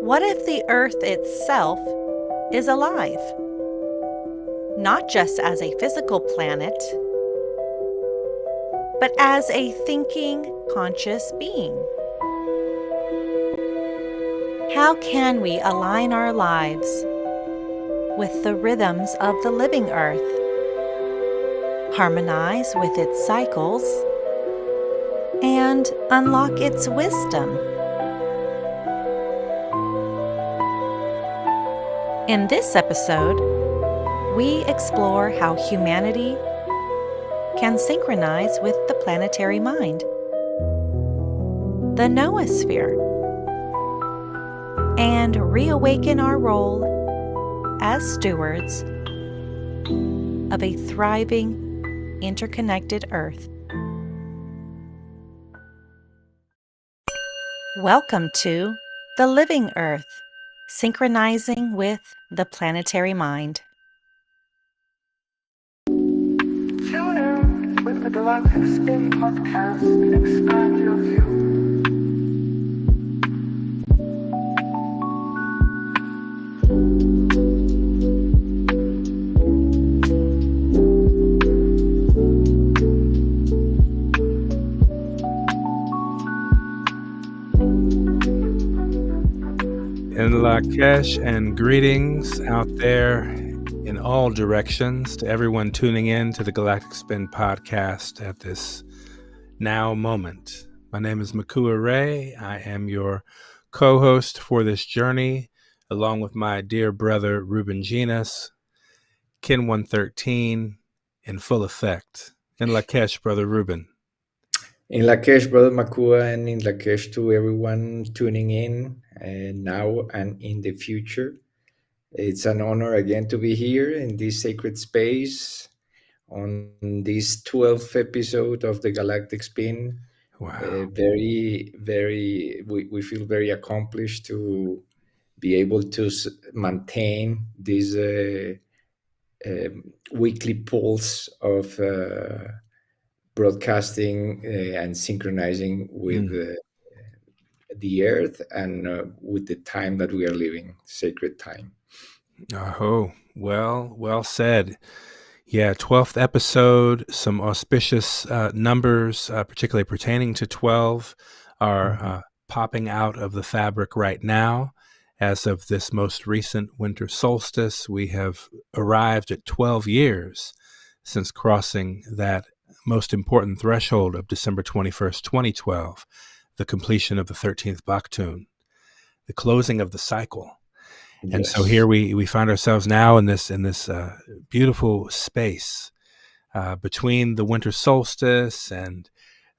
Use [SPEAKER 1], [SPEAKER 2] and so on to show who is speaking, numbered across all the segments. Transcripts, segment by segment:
[SPEAKER 1] What if the Earth itself is alive? Not just as a physical planet, but as a thinking, conscious being. How can we align our lives with the rhythms of the living Earth, harmonize with its cycles, and unlock its wisdom? In this episode, we explore how humanity can synchronize with the planetary mind, the Noosphere, and reawaken our role as stewards of a thriving, interconnected Earth. Welcome to The Living Earth, Synchronizing with the Planetary Mind.
[SPEAKER 2] Tune in with the Galactic Spin podcast and expand your view.
[SPEAKER 3] In Lakesh, and greetings out there in all directions to everyone tuning in to the Galactic Spin podcast at this now moment. My name is Mikuak Rai. I am your co-host for this journey, along with my dear brother Ruben Llinás, Kin 113, in full effect. In Lakesh, brother Ruben.
[SPEAKER 4] In Lakesh, brother Makua, and in Lakesh to everyone tuning in now and in the future. It's an honor again to be here in this sacred space on this 12th episode of the Galactic Spin.
[SPEAKER 3] Wow.
[SPEAKER 4] We feel very accomplished to be able to maintain this weekly pulse of broadcasting and synchronizing with the earth and with the time that we are living, sacred time.
[SPEAKER 3] Oh, well said. Yeah, 12th episode, some auspicious numbers, particularly pertaining to 12, are popping out of the fabric right now. As of this most recent winter solstice, we have arrived at 12 years since crossing that most important threshold of December 21st, 2012, the completion of the 13th Baktun, the closing of the cycle.
[SPEAKER 4] Yes.
[SPEAKER 3] And so here we find ourselves now in this beautiful space between the winter solstice and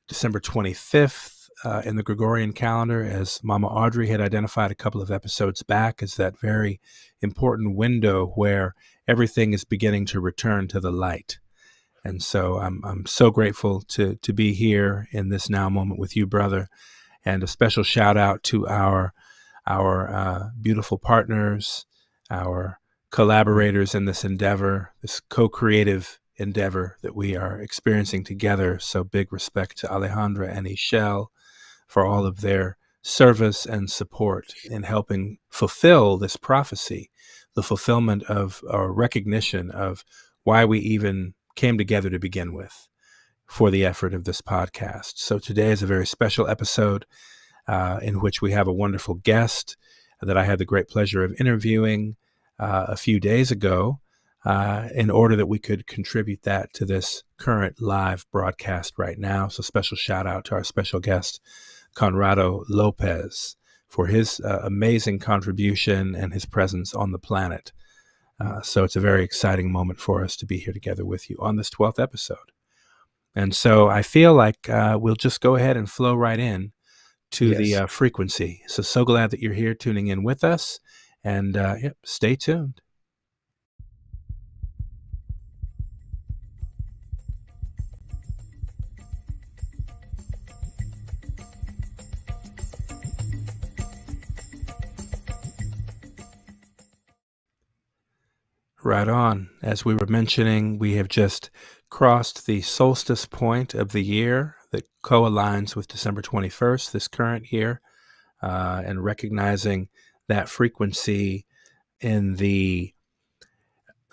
[SPEAKER 3] December 25th in the Gregorian calendar, as Mama Audrey had identified a couple of episodes back, as that very important window where everything is beginning to return to the light. And so I'm so grateful to be here in this now moment with you, brother. And a special shout out to our beautiful partners, our collaborators in this endeavor, this co-creative endeavor that we are experiencing together. So big respect to Alejandra and Ishel for all of their service and support in helping fulfill this prophecy, the fulfillment of our recognition of why we even came together to begin with for the effort of this podcast. So today is a very special episode in which we have a wonderful guest that I had the great pleasure of interviewing a few days ago in order that we could contribute that to this current live broadcast right now. So special shout out to our special guest, Conrado López, for his amazing contribution and his presence on the planet. So it's a very exciting moment for us to be here together with you on this 12th episode. And so I feel like we'll just go ahead and flow right in to the frequency. So glad that you're here tuning in with us, and stay tuned. Right on. As we were mentioning, we have just crossed the solstice point of the year that co-aligns with December 21st, this current year, and recognizing that frequency in the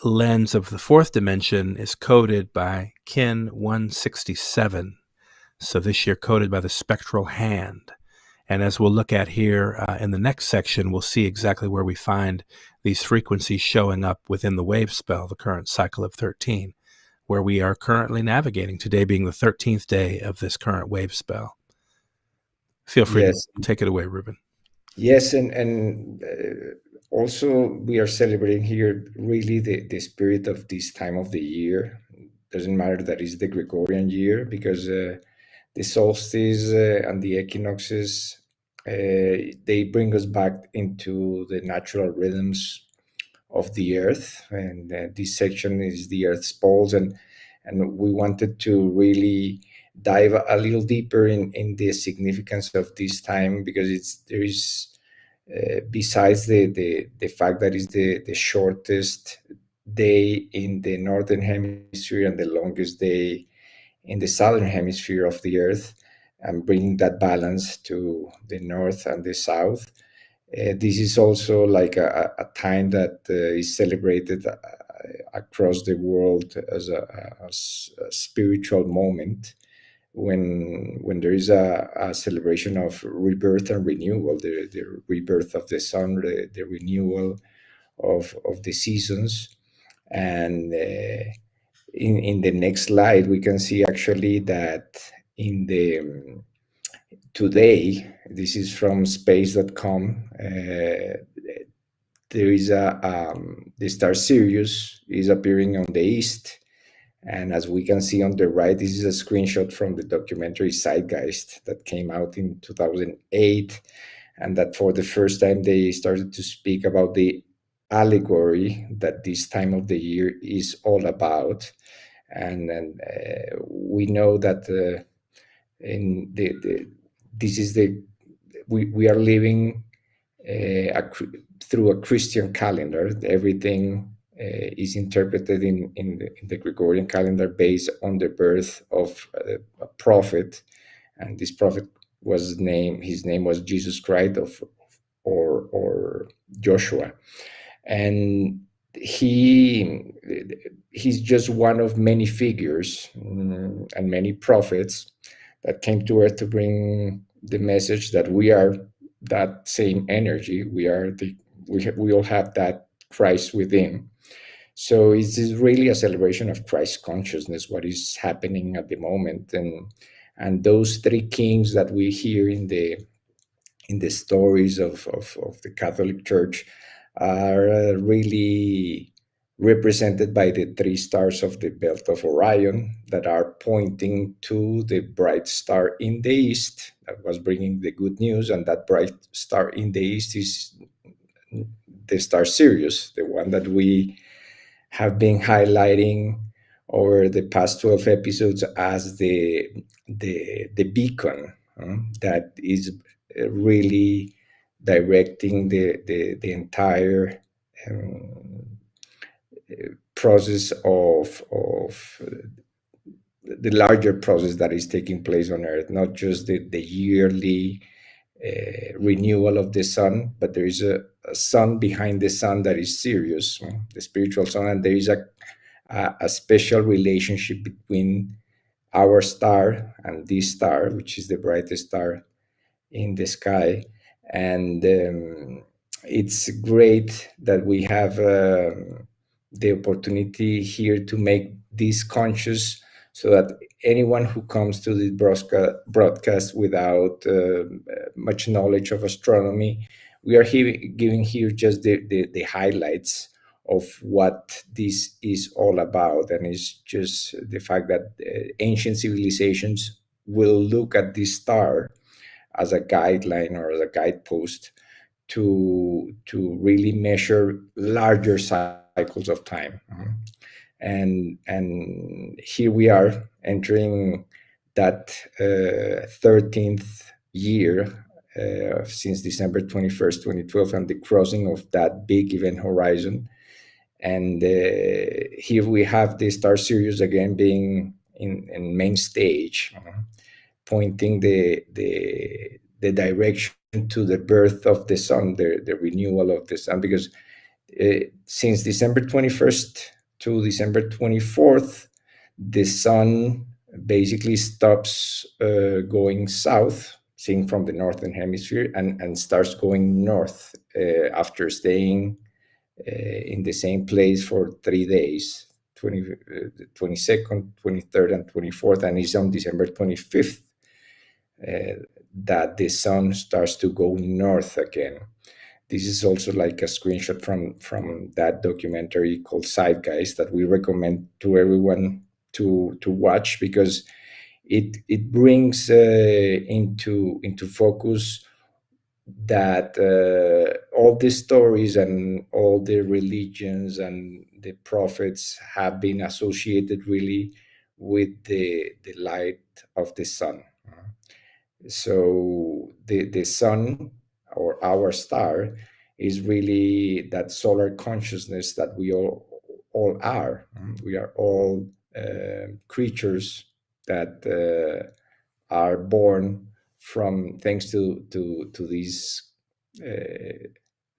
[SPEAKER 3] lens of the fourth dimension is coded by Kin 167. So this year coded by the spectral hand. And as we'll look at here in the next section, we'll see exactly where we find these frequencies showing up within the wave spell, the current cycle of 13, where we are currently navigating, today being the 13th day of this current wave spell. Feel free to take it away, Ruben.
[SPEAKER 4] Yes, and also we are celebrating here really the spirit of this time of the year. Doesn't matter that it's the Gregorian year, because the solstice and the equinoxes, they bring us back into the natural rhythms of the earth, and this section is the earth's poles, and we wanted to really dive a little deeper in the significance of this time, because there is besides the fact that it's the shortest day in the northern hemisphere and the longest day in the southern hemisphere of the earth, and bringing that balance to the north and the south. This is also like a time that is celebrated across the world as a spiritual moment, when there is a celebration of rebirth and renewal, the rebirth of the sun, the renewal of the seasons. And in the next slide, we can see actually that in the today, this is from space.com, there is the star Sirius is appearing on the east. And as we can see on the right, this is a screenshot from the documentary Zeitgeist that came out in 2008. And that for the first time, they started to speak about the allegory that this time of the year is all about. And we know that we are living through a Christian calendar. Everything is interpreted in the Gregorian calendar based on the birth of a prophet, and this prophet his name was Jesus Christ or Joshua, and he's just one of many figures and many prophets that came to earth to bring the message that we are that same energy. We all have that Christ within. So it is really a celebration of Christ consciousness, what is happening at the moment, and those three kings that we hear in the stories of the Catholic Church are really represented by the three stars of the belt of Orion that are pointing to the bright star in the east that was bringing the good news, and that bright star in the east is the star Sirius, the one that we have been highlighting over the past 12 episodes as the beacon that is really directing the entire process of the larger process that is taking place on Earth, not just the yearly renewal of the sun, but there is a sun behind the sun that is Sirius, the spiritual sun, and there is a special relationship between our star and this star, which is the brightest star in the sky. And it's great that we have the opportunity here to make this conscious, so that anyone who comes to this broadcast without much knowledge of astronomy, we are giving here just the highlights of what this is all about. And it's just the fact that ancient civilizations will look at this star as a guideline or as a guidepost to really measure larger cycles of time. And here we are entering that 13th year since December 21st, 2012, and the crossing of that big event horizon. And here we have the star Sirius again being in main stage, pointing the direction to the birth of the sun, the renewal of the sun, because since December 21st to December 24th, the sun basically stops going south, seeing from the northern hemisphere, and starts going north after staying in the same place for 3 days, 22nd, 23rd, and 24th, and it's on December 25th that the sun starts to go north again. This is also like a screenshot from that documentary called Zeitgeist that we recommend to everyone to watch, because it brings into focus that all the stories and all the religions and the prophets have been associated really with the light of the sun. So the sun, or our star, is really that solar consciousness that we all are. We are all creatures that are born from thanks to this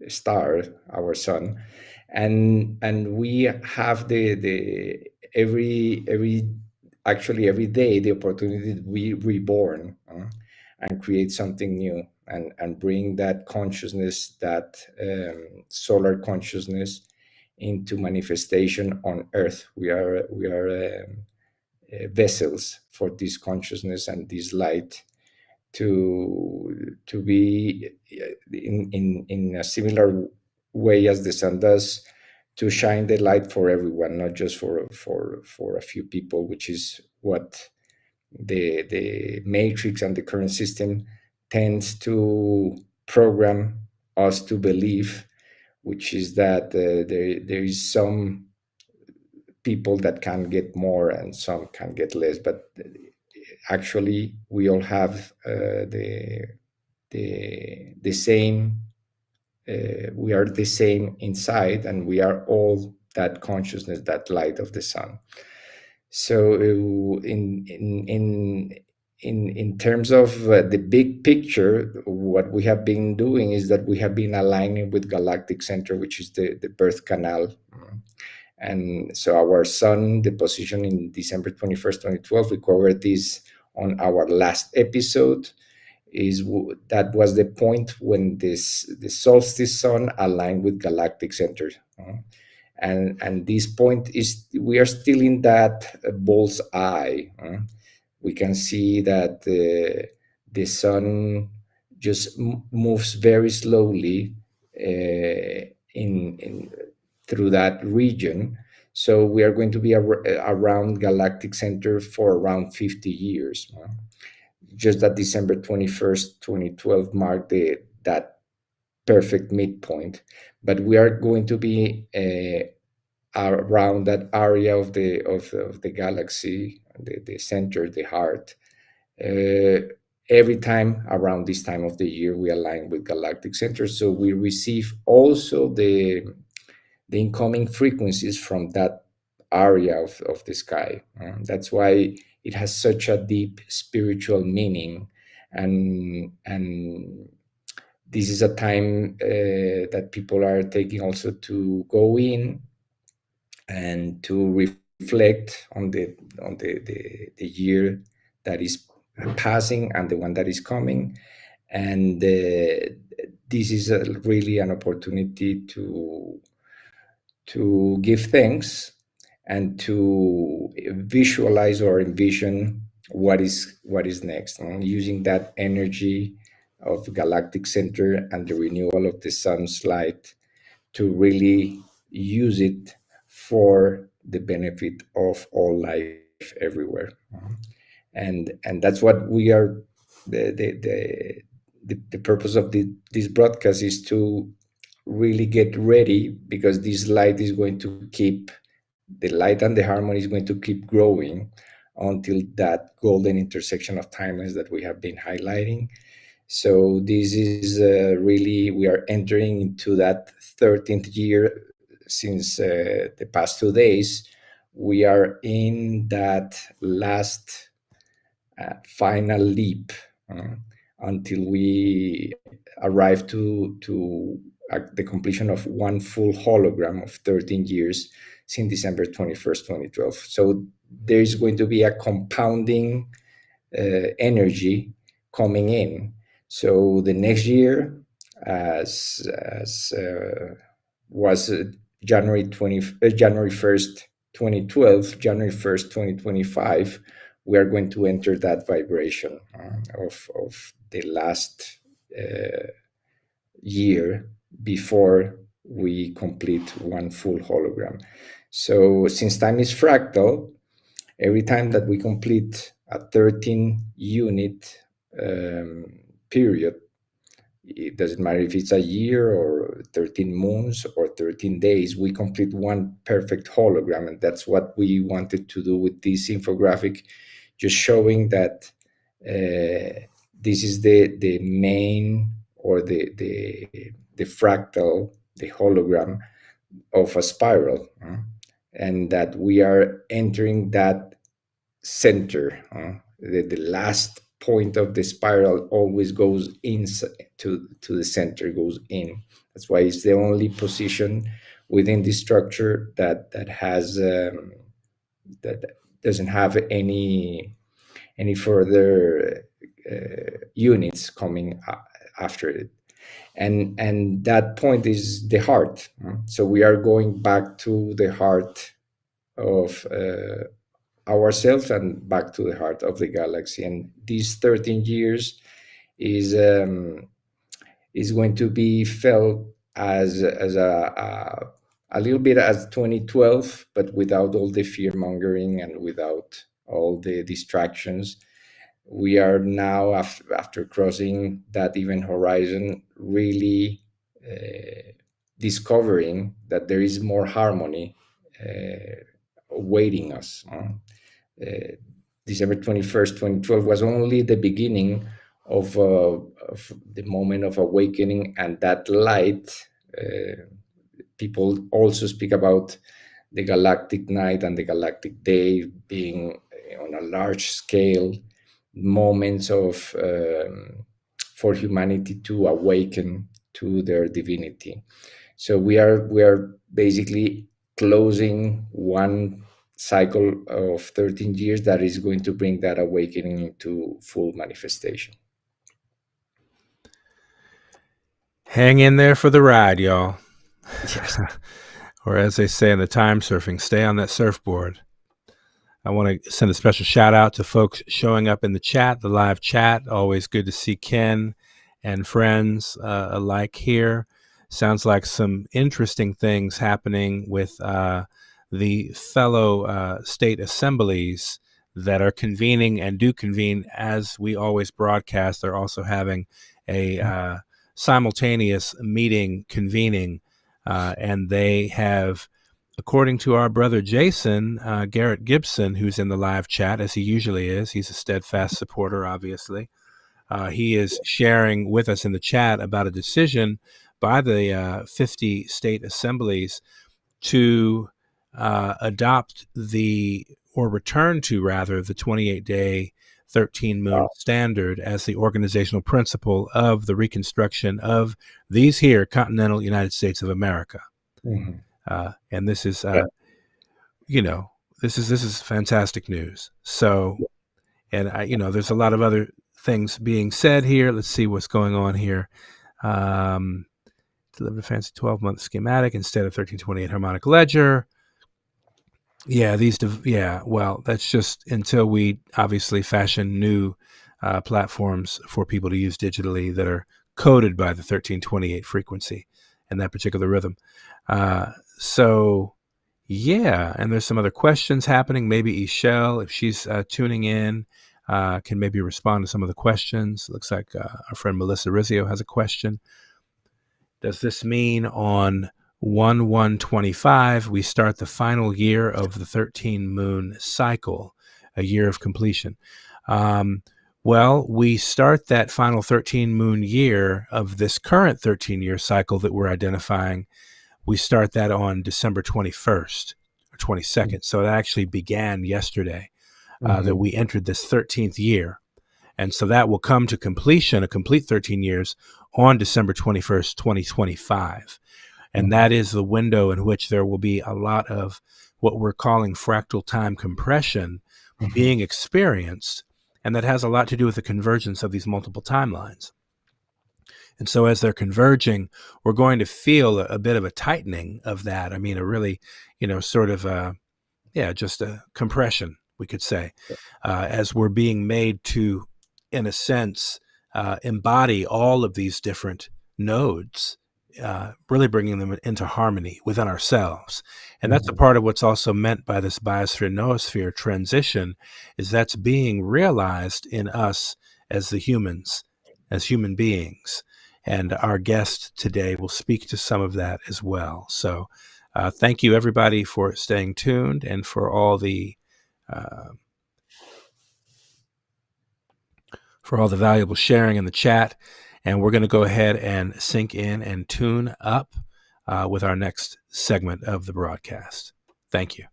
[SPEAKER 4] star, our sun, and we have the every actually every day the opportunity to be reborn and create something new, and bring that consciousness, that solar consciousness, into manifestation on Earth. We are vessels for this consciousness and this light to be in a similar way as the sun does, to shine the light for everyone, not just for a few people, which is what the matrix and the current system tends to program us to believe, which is that there is some people that can get more and some can get less, but actually we all have the same. We are the same inside, and we are all that consciousness, that light of the sun. So in terms of the big picture, what we have been doing is that we have been aligning with Galactic Center, which is the birth canal. And so our sun, the position in December 21st, 2012, we covered this on our last episode. That was the point when the solstice sun aligned with Galactic Center. And this point is, we are still in that bull's eye. We can see that the sun just moves very slowly in through that region. So we are going to be around Galactic Center for around 50 years. Just that December 21st, 2012 marked that perfect midpoint. But we are going to be around that area of the galaxy, the center, the heart. Every time around this time of the year, we align with Galactic Center. So we receive also the incoming frequencies from that area of the sky. That's why it has such a deep spiritual meaning, and this is a time that people are taking also to go in and to reflect on the year that is passing and the one that is coming, and this is really an opportunity to give thanks and to visualize or envision what is next, using that energy of Galactic Center and the renewal of the sun's light to really use it for the benefit of all life everywhere. And that's what we are. The purpose of this broadcast is to really get ready, because this light is going to keep, the light and the harmony is going to keep growing until that golden intersection of timelines that we have been highlighting. So this is really, we are entering into that 13th year since the past 2 days. We are in that last final leap until we arrive to the completion of one full hologram of 13 years since December 21st, 2012. So there's going to be a compounding energy coming in. So the next year, as was January 1st, 2012, January 1st, 2025, we are going to enter that vibration of the last year before we complete one full hologram. So since time is fractal, every time that we complete a 13 unit period, it doesn't matter if it's a year or 13 moons or 13 days, we complete one perfect hologram. And that's what we wanted to do with this infographic, just showing that this is the main, or the fractal, the hologram of a spiral, and that we are entering that center. The last point of the spiral always goes in to the center, goes in. That's why it's the only position within the structure that has that doesn't have any further units coming after it. And that point is the heart. So we are going back to the heart of ourselves and back to the heart of the galaxy. And these 13 years is going to be felt as a little bit as 2012, but without all the fear mongering and without all the distractions. We are now, after crossing that event horizon, really discovering that there is more harmony awaiting us. December 21st, 2012 was only the beginning of the moment of awakening, and that light. People also speak about the galactic night and the galactic day being on a large scale moments of for humanity to awaken to their divinity. So we are basically closing one cycle of 13 years that is going to bring that awakening into full manifestation.
[SPEAKER 3] Hang in there for the ride, y'all.
[SPEAKER 4] Yes.
[SPEAKER 3] Or as they say in the time surfing, stay on that surfboard. I want to send a special shout out to folks showing up in the chat, the live chat. Always good to see Ken and friends alike here. Sounds like some interesting things happening with the fellow state assemblies that are convening and do convene as we always broadcast. They're also having a simultaneous meeting convening, and they have, according to our brother Jason, Garrett Gibson, who's in the live chat, as he usually is, he's a steadfast supporter, obviously. He is sharing with us in the chat about a decision by the 50 state assemblies to adopt or return to, rather, the 28-day 13-moon standard as the organizational principle of the reconstruction of these here continental United States of America.
[SPEAKER 4] Mm-hmm.
[SPEAKER 3] And this is, this is fantastic news. So, and there's a lot of other things being said here. Let's see what's going on here. Deliver a fancy 12-month schematic instead of 1328 harmonic ledger. Yeah, well, that's just until we obviously fashion new platforms for people to use digitally that are coded by the 1328 frequency and that particular rhythm. So, yeah, and there's some other questions happening. Maybe Ishel, if she's tuning in, can maybe respond to some of the questions. Looks like our friend Melissa Rizzio has a question. Does this mean on 1/1/25 we start the final year of the 13-moon cycle, a year of completion? Well, we start that final 13-moon year of this current 13-year cycle that we're identifying. We start that on December 21st or 22nd. So it actually began yesterday that we entered this 13th year. And so that will come to completion, a complete 13 years, on December 21st, 2025. And that is the window in which there will be a lot of what we're calling fractal time compression being experienced. And that has a lot to do with the convergence of these multiple timelines. And so as they're converging, we're going to feel a bit of a tightening of that. I mean, a really, sort of, just a compression, we could say, as we're being made to, in a sense, embody all of these different nodes, really bringing them into harmony within ourselves. And that's a part of what's also meant by this biosphere-noosphere transition, is that's being realized in us as the humans, as human beings. And our guest today will speak to some of that as well. So thank you, everybody, for staying tuned and for all the valuable sharing in the chat. And we're going to go ahead and sync in and tune up with our next segment of the broadcast. Thank you.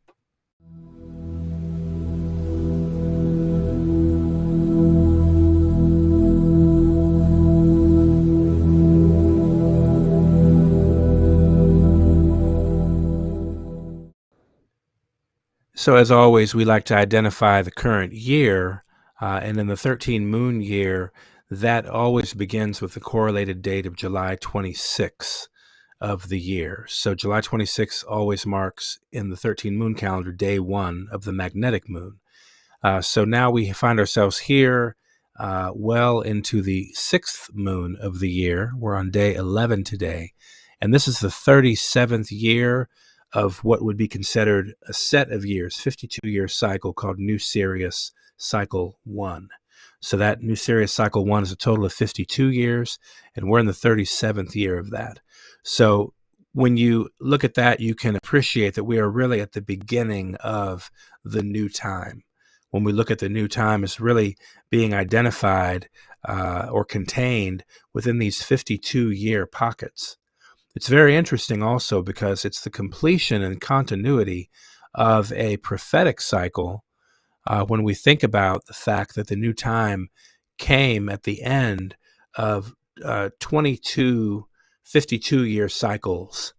[SPEAKER 3] So as always, we like to identify the current year, and in the 13 moon year, that always begins with the correlated date of July 26 of the year. So July 26 always marks in the 13 moon calendar day one of the magnetic moon. So now we find ourselves here well into the 6th moon of the year. We're on day 11 today. And this is the 37th year of what would be considered a set of years, 52-year cycle called New Sirius Cycle 1. So that New Sirius Cycle 1 is a total of 52 years, and we're in the 37th year of that. So when you look at that, you can appreciate that we are really at the beginning of the new time. When we look at the new time, it's really being identified or contained within these 52-year pockets. It's very interesting also because it's the completion and continuity of a prophetic cycle when we think about the fact that the new time came at the end of 22 52-year cycles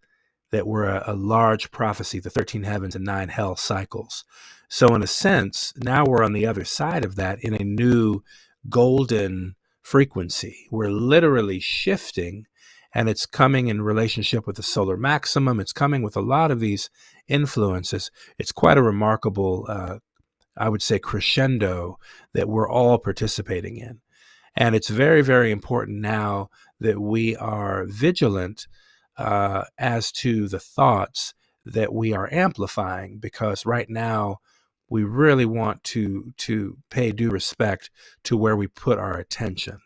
[SPEAKER 3] that were a large prophecy, the 13 heavens and 9 hell cycles. So in a sense, now we're on the other side of that in a new golden frequency. We're literally shifting, and it's coming in relationship with the solar maximum. It's coming with a lot of these influences. It's quite a remarkable, I would say, crescendo that we're all participating in. And it's very, very important now that we are vigilant as to the thoughts that we are amplifying, because right now we really want to pay due respect to where we put our attention,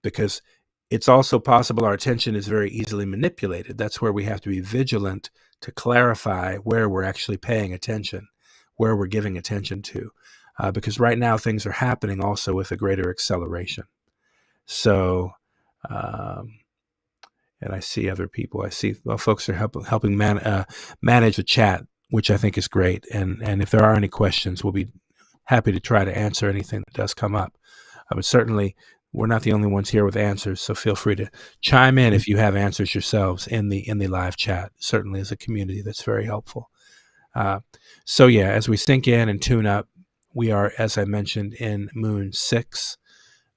[SPEAKER 3] because it's also possible our attention is very easily manipulated. That's where we have to be vigilant to clarify where we're actually paying attention, where we're giving attention to, because right now things are happening also with a greater acceleration. So, and I see other people. I see folks are helping manage the chat, which I think is great. And if there are any questions, we'll be happy to try to answer anything that does come up. But certainly, we're not the only ones here with answers, so feel free to chime in if you have answers yourselves in the live chat. Certainly, as a community, that's very helpful. So yeah, as we sink in and tune up, we are, as I mentioned, in Moon 6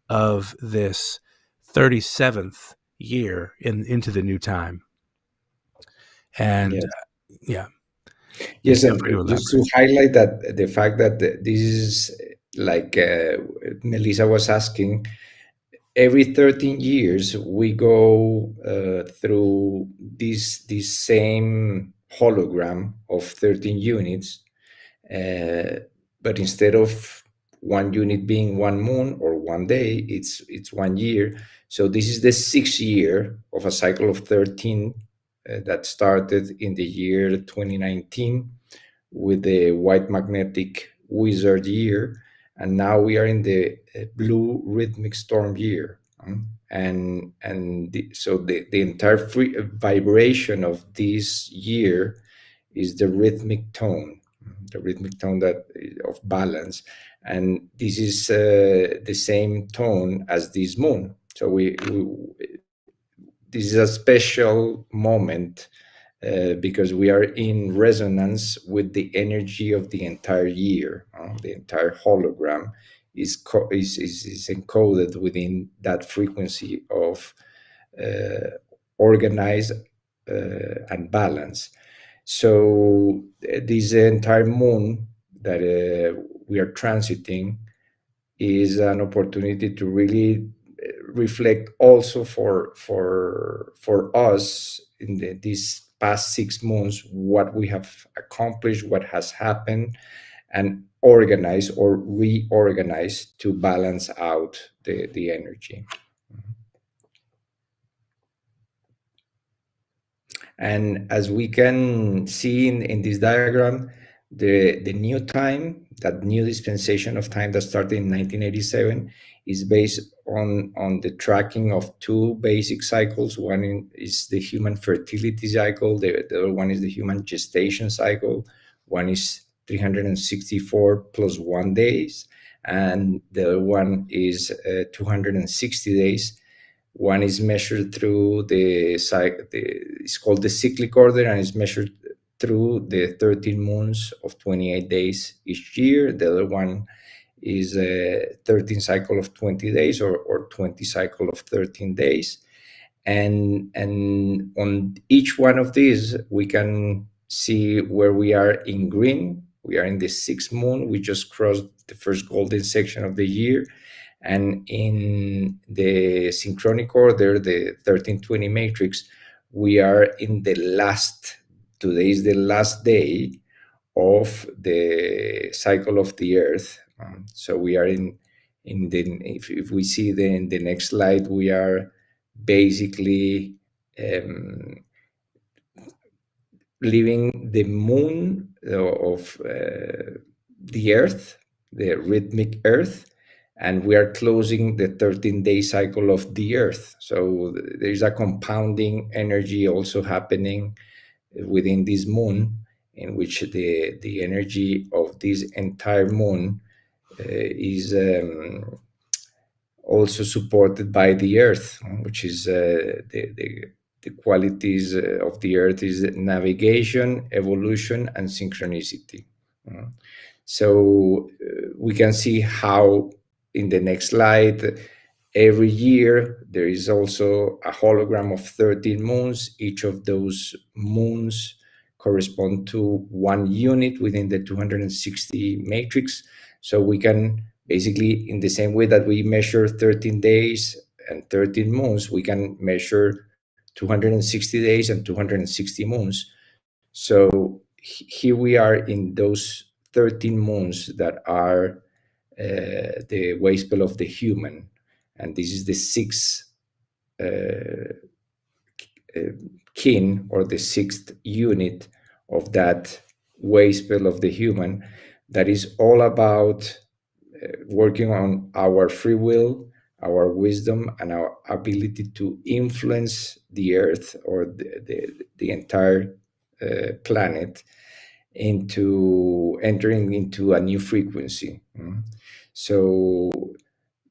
[SPEAKER 3] of this 37th year into the new time. And
[SPEAKER 4] yes, and just to highlight that the fact that this is like Melissa was asking, every 13 years we go through this same hologram of 13 units, but instead of one unit being one moon or one day, it's 1 year. So this is the 6th year of a cycle of 13 that started in the year 2019 with the white magnetic wizard year, and now we are in the blue rhythmic storm year. So the entire vibration of this year is the rhythmic tone that of balance. and this is the same tone as this moon. So this is a special moment because we are in resonance with the energy of the entire year. The entire hologram is encoded within that frequency of organize and balance. So this entire moon that we are transiting is an opportunity to really reflect also for us in these past 6 months, what we have accomplished, what has happened, and organize or reorganize to balance out the energy. And as we can see in this diagram, the new time, that new dispensation of time that started in 1987, is based on the tracking of 2 basic cycles. One is the human fertility cycle, the other one is the human gestation cycle. One is 364 plus 1 days, and the other one is 260 days. One is measured through it's called the cyclic order, and it's measured through the 13 moons of 28 days each year. The other one is a 13 cycle of 20 days or 20 cycle of 13 days. And on each one of these, we can see where we are in green. We are in the 6th moon. We just crossed the first golden section of the year. And in the synchronic order, the 1320 matrix, we are in the last, today is the last day of the cycle of the Earth. So we are in the, if we see in the next slide, we are basically leaving the moon of the Earth, the rhythmic Earth, and we are closing the 13-day cycle of the Earth. So there's a compounding energy also happening within this moon, in which the energy of this entire moon is also supported by the Earth, which is the qualities of the Earth is navigation, evolution, and synchronicity. So we can see how in the next slide, every year there is also a hologram of 13 moons. Each of those moons correspond to 1 unit within the 260 matrix. So we can basically, in the same way that we measure 13 days and 13 moons, we can measure 260 days and 260 moons. So here we are in those 13 moons that are the wave spell of the human, and this is the 6th kin, or the 6th unit of that wave spell of the human, that is all about working on our free will, our wisdom, and our ability to influence the Earth or the entire planet into entering into a new frequency. So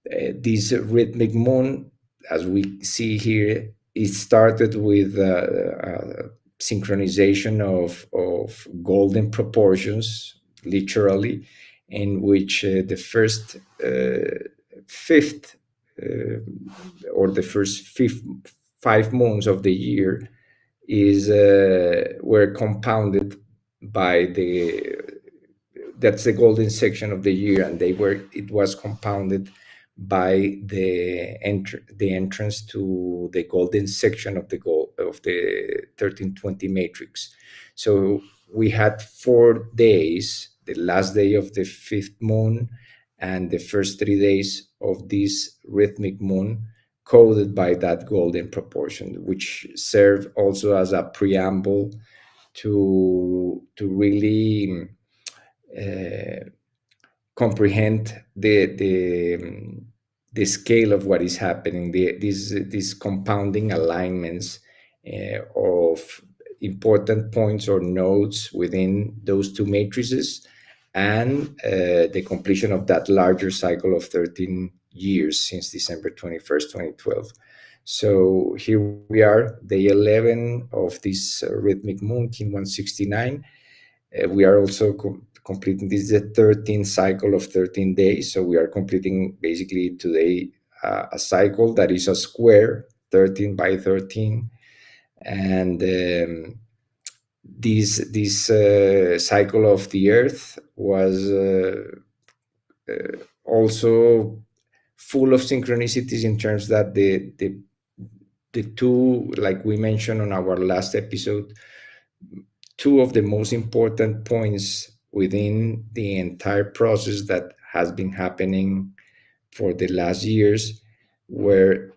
[SPEAKER 4] this rhythmic moon, as we see here, it started with synchronization of golden proportions, literally, in which the first fifth or the first 5 moons of the year were compounded by that's the golden section of the year, and it was compounded by the entrance to the golden section of the 1320 matrix. So we had 4 days, the last day of the 5th moon and the first 3 days of this rhythmic moon, coded by that golden proportion, which serve also as a preamble to really comprehend the scale of what is happening, these compounding alignments of important points or nodes within those 2 matrices, and the completion of that larger cycle of 13 years since December 21st, 2012. So here we are, day 11 of this rhythmic moon, Kin 169. We are also completing, this is the 13th cycle of 13 days. So we are completing basically today a cycle that is a square, 13 by 13. And this cycle of the Earth was also full of synchronicities in terms that the two, like we mentioned on our last episode, two of the most important points within the entire process that has been happening for the last years were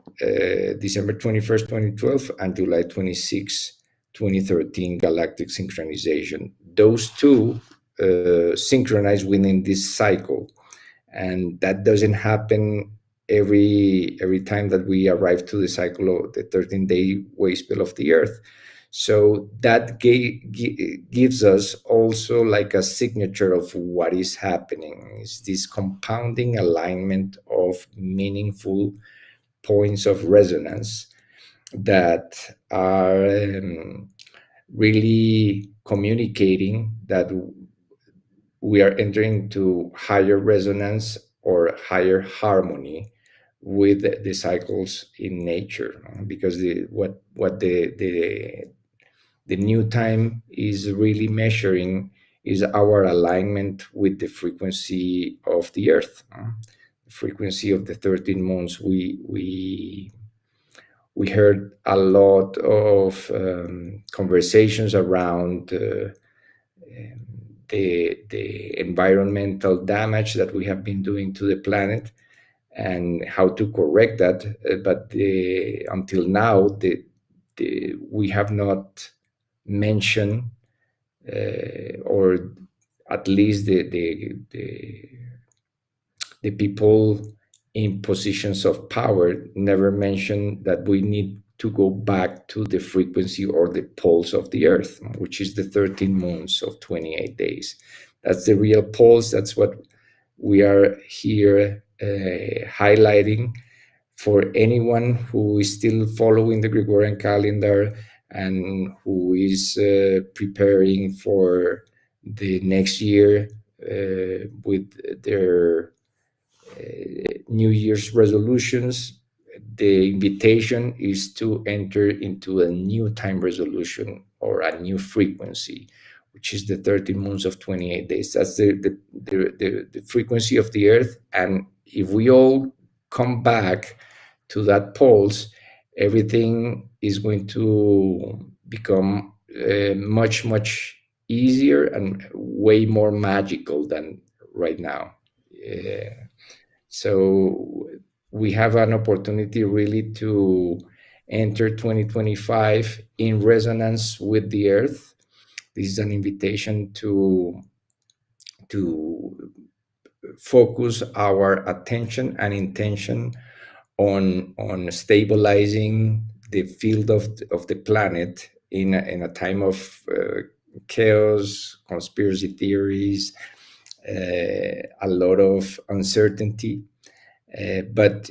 [SPEAKER 4] December 21st, 2012 and July 26, 2013 Galactic synchronization. Those two synchronize within this cycle, and that doesn't happen every time that we arrive to the cycle of the 13-day wave spell of the Earth. So that gives us also like a signature of what is happening. It's this compounding alignment of meaningful points of resonance that are really communicating that we are entering to higher resonance or higher harmony with the cycles in nature, because what the new time is really measuring is our alignment with the frequency of the Earth, the frequency of the 13 moons. We heard a lot of conversations around the environmental damage that we have been doing to the planet and how to correct that. But until now, we have not mentioned, or at least the people in positions of power never mentioned that we need to go back to the frequency or the pulse of the Earth, which is the 13 moons of 28 days. That's the real pulse. That's what we are here highlighting for anyone who is still following the Gregorian calendar and who is preparing for the next year with their New Year's resolutions. The invitation is to enter into a new time resolution or a new frequency, which is the 13 moons of 28 days. That's the frequency of the Earth. And if we all come back to that pulse, everything is going to become much, much easier and way more magical than right now. So we have an opportunity really to enter 2025 in resonance with the Earth. This is an invitation to focus our attention and intention on stabilizing the field of the planet in a time of chaos, conspiracy theories, a lot of uncertainty. But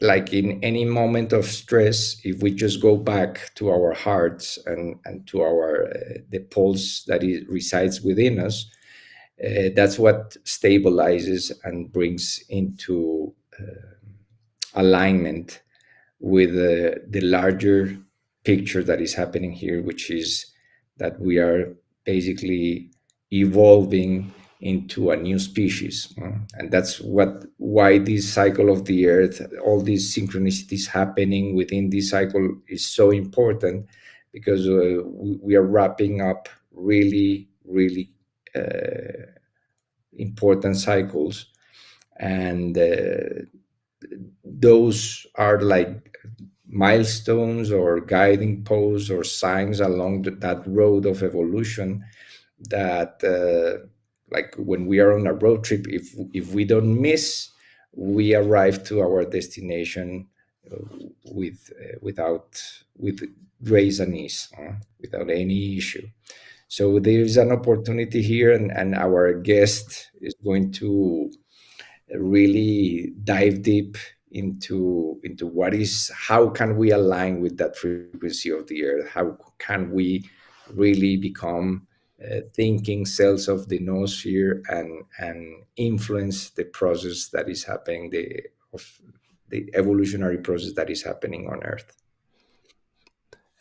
[SPEAKER 4] like in any moment of stress, if we just go back to our hearts and to our the pulse that resides within us, that's what stabilizes and brings into alignment with the larger picture that is happening here, which is that we are basically evolving into a new species. And that's why this cycle of the Earth, all these synchronicities happening within this cycle is so important, because we are wrapping up really, really important cycles. And those are like milestones or guiding posts or signs along that road of evolution that like when we are on a road trip, if we don't miss, we arrive to our destination with grace and ease, without any issue. So there is an opportunity here, and our guest is going to really dive deep into what is, how can we align with that frequency of the earth, how can we really become thinking cells of the noosphere, and influence the process that is happening, the evolutionary process that is happening on earth.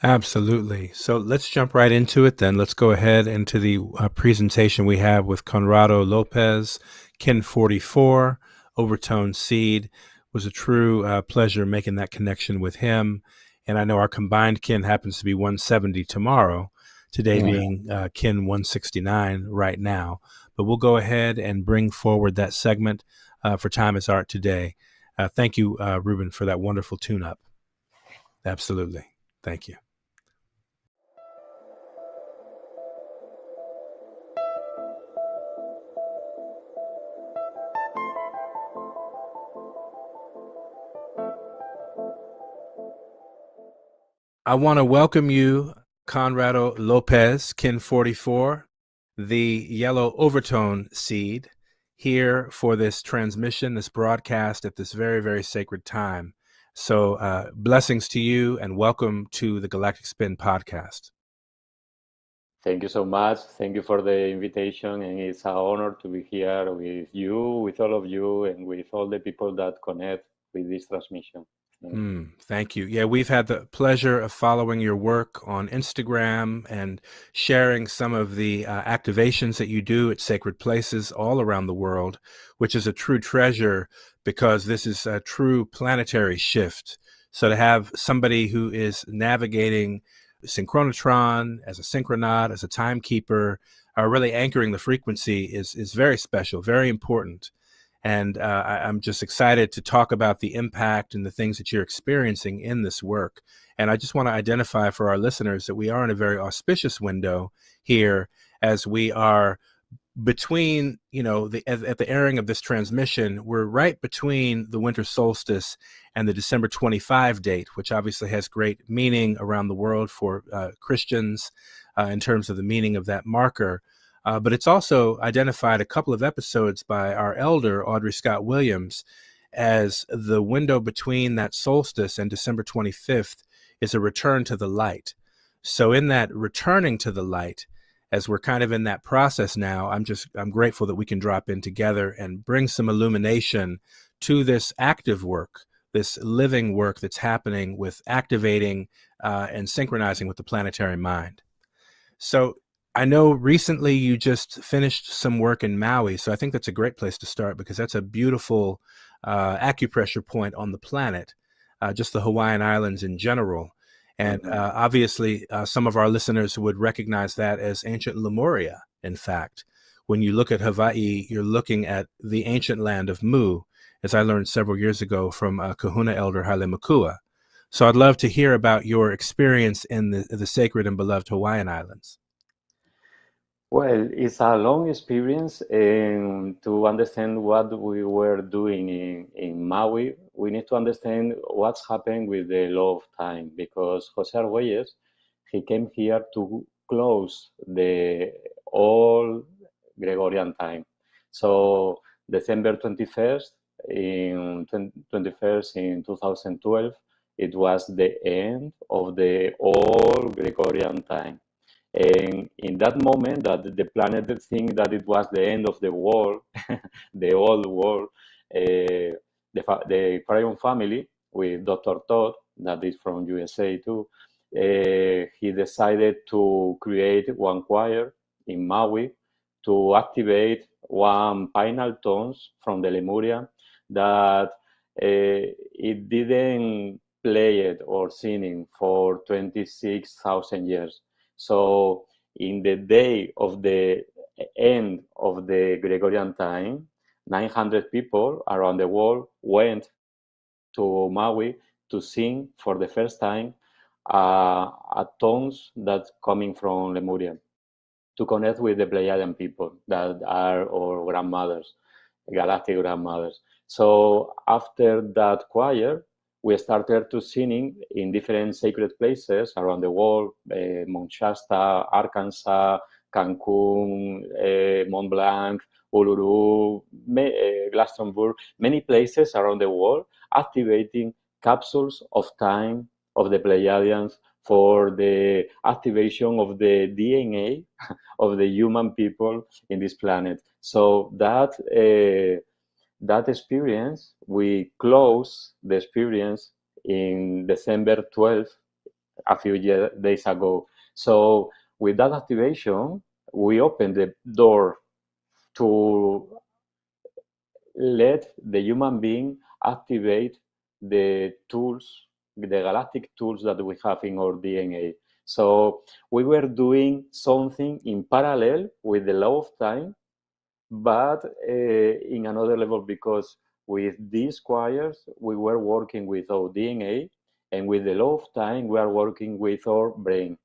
[SPEAKER 3] Absolutely. So let's jump right into it then. Let's go ahead into the presentation we have with Conrado López, Kin 44, Overtone Seed. It was a true pleasure making that connection with him. And I know our combined kin happens to be 170 tomorrow, today being kin 169 right now. But we'll go ahead and bring forward that segment for Time is Art today. Thank you, Ruben, for that wonderful tune-up. Absolutely. Thank you. I want to welcome you, Conrado López, Kin 44, the Yellow Overtone Seed, here for this transmission, this broadcast at this very, very sacred time. So blessings to you and welcome to the Galactic Spin podcast.
[SPEAKER 5] Thank you so much. Thank you for the invitation. And it's an honor to be here with you, with all of you, and with all the people that connect with this transmission.
[SPEAKER 3] Thank you. Yeah, we've had the pleasure of following your work on Instagram and sharing some of the activations that you do at sacred places all around the world, which is a true treasure because this is a true planetary shift. So to have somebody who is navigating synchronotron as a synchronaut, as a timekeeper, really anchoring the frequency is very special, very important. And I'm just excited to talk about the impact and the things that you're experiencing in this work. And I just want to identify for our listeners that we are in a very auspicious window here as we are between, at the airing of this transmission, we're right between the winter solstice and the December 25 date, which obviously has great meaning around the world for Christians in terms of the meaning of that marker. But it's also identified a couple of episodes by our elder, Audrey Scott Williams, as the window between that solstice and December 25th is a return to the light. So in that returning to the light, as we're kind of in that process now, I'm grateful that we can drop in together and bring some illumination to this active work, this living work that's happening with activating and synchronizing with the planetary mind. So I know recently you just finished some work in Maui, so I think that's a great place to start because that's a beautiful acupressure point on the planet, just the Hawaiian Islands in general. And obviously, some of our listeners would recognize that as ancient Lemuria, in fact. When you look at Hawaii, you're looking at the ancient land of Mu, as I learned several years ago from Kahuna Elder Haile Mikuak. So I'd love to hear about your experience in the sacred and beloved Hawaiian Islands.
[SPEAKER 5] Well, it's a long experience, and to understand what we were doing in Maui, we need to understand what's happened with the law of time, because Jose Arguelles, he came here to close the old Gregorian time. So December 21st in 2012, it was the end of the old Gregorian time. And in that moment that the planet think that it was the end of the world, the old world, the Pharaoh family with Dr. Todd, that is from USA too, he decided to create one choir in Maui to activate one pineal tones from the Lemuria that it didn't play it or singing for 26,000 years. So in the day of the end of the Gregorian time, 900 people around the world went to Maui to sing for the first time tones that coming from Lemuria, to connect with the Pleiadian people that are our grandmothers, Galactic grandmothers. So after that choir, we started to singing in different sacred places around the world, Mount Shasta, Arkansas, Cancun, Mont Blanc, Uluru, Glastonbury, many places around the world, activating capsules of time of the Pleiadians for the activation of the DNA of the human people in this planet. So that experience, we closed the experience in December 12th, a few days ago. So with that activation, we opened the door to let the human being activate the tools, the galactic tools that we have in our DNA. So we were doing something in parallel with the law of time, but in another level, because with these choirs, we were working with our DNA, and with the law of time, we are working with our brain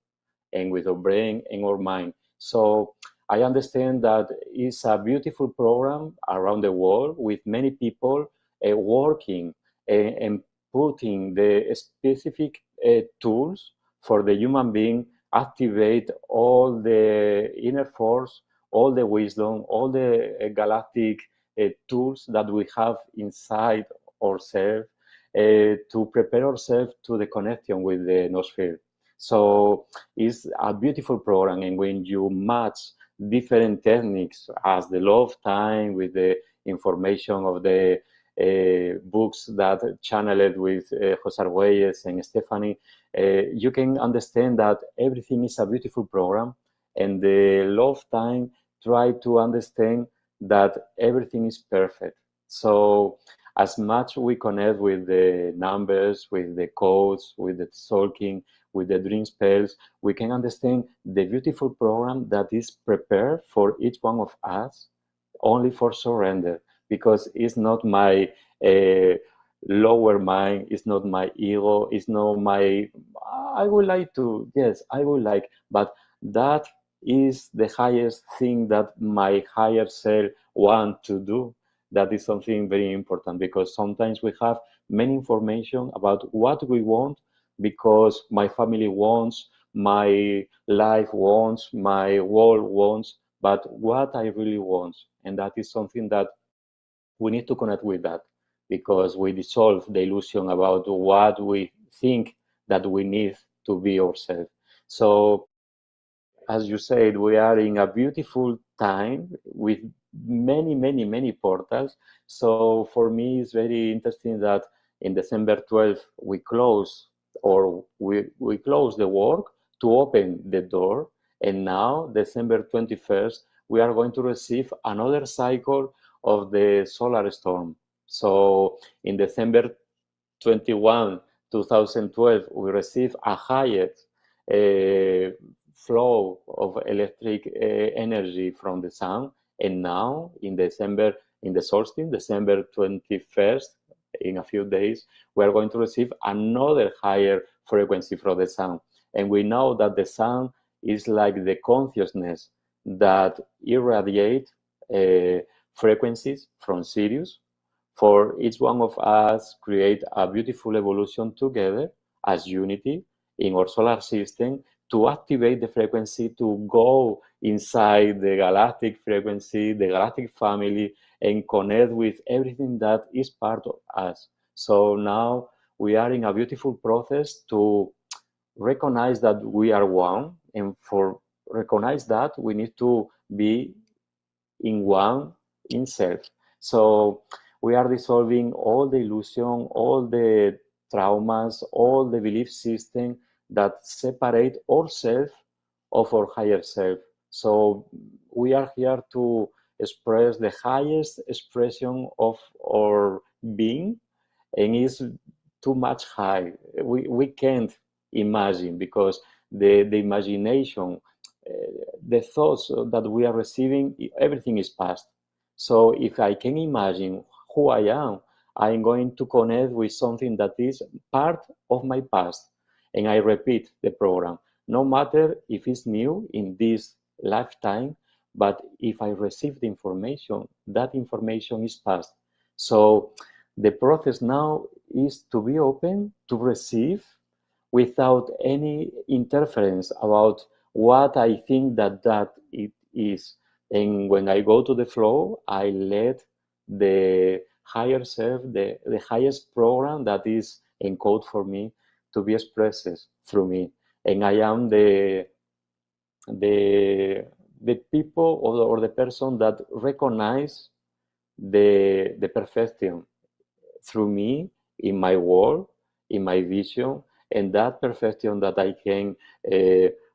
[SPEAKER 5] and our mind. So I understand that it's a beautiful program around the world with many people working and putting the specific tools for the human being, activate all the inner force, all the wisdom, all the galactic tools that we have inside ourselves to prepare ourselves to the connection with the Noosphere. So it's a beautiful program, and when you match different techniques as the law of time with the information of the books that channeled with Jose Arguelles and Stephanie, you can understand that everything is a beautiful program, and the law of time try to understand that everything is perfect. So as much we connect with the numbers, with the codes, with the talking, with the dream spells, we can understand the beautiful program that is prepared for each one of us only for surrender, because it's not my lower mind, it's not my ego, it's not my, I would like to, yes, I would like, but that is the highest thing that my higher self want to do. That is something very important, because sometimes we have many information about what we want, because my family wants, my life wants, my world wants, but what I really want. And that is something that we need to connect with that, because we dissolve the illusion about what we think that we need to be ourselves. So as you said, we are in a beautiful time with many portals. So for me, it's very interesting that in December 12th, we close the work to open the door. And now, December 21st, we are going to receive another cycle of the solar storm. So in December 21, 2012, we receive a highest flow of electric energy from the sun. And now in December, in the solstice, December 21st, in a few days, we are going to receive another higher frequency from the sun. And we know that the sun is like the consciousness that irradiate frequencies from Sirius. For each one of us create a beautiful evolution together as unity in our solar system, to activate the frequency, to go inside the galactic frequency, the galactic family, and connect with everything that is part of us. So now we are in a beautiful process to recognize that we are one, and for recognize that we need to be in one in self. So we are dissolving all the illusion, all the traumas, all the belief system that separate ourselves of our higher self. So we are here to express the highest expression of our being, and it's too much high. We can't imagine, because the imagination, the thoughts that we are receiving, everything is past. So if I can imagine who I am, I'm going to connect with something that is part of my past. And I repeat the program, no matter if it's new in this lifetime, but if I receive the information, that information is past. So the process now is to be open to receive without any interference about what I think that it is. And when I go to the flow, I let the higher self, the highest program that is encoded for me, to be expressed through me. And I am the people or the person that recognize the perfection through me in my world, in my vision, and that perfection that I can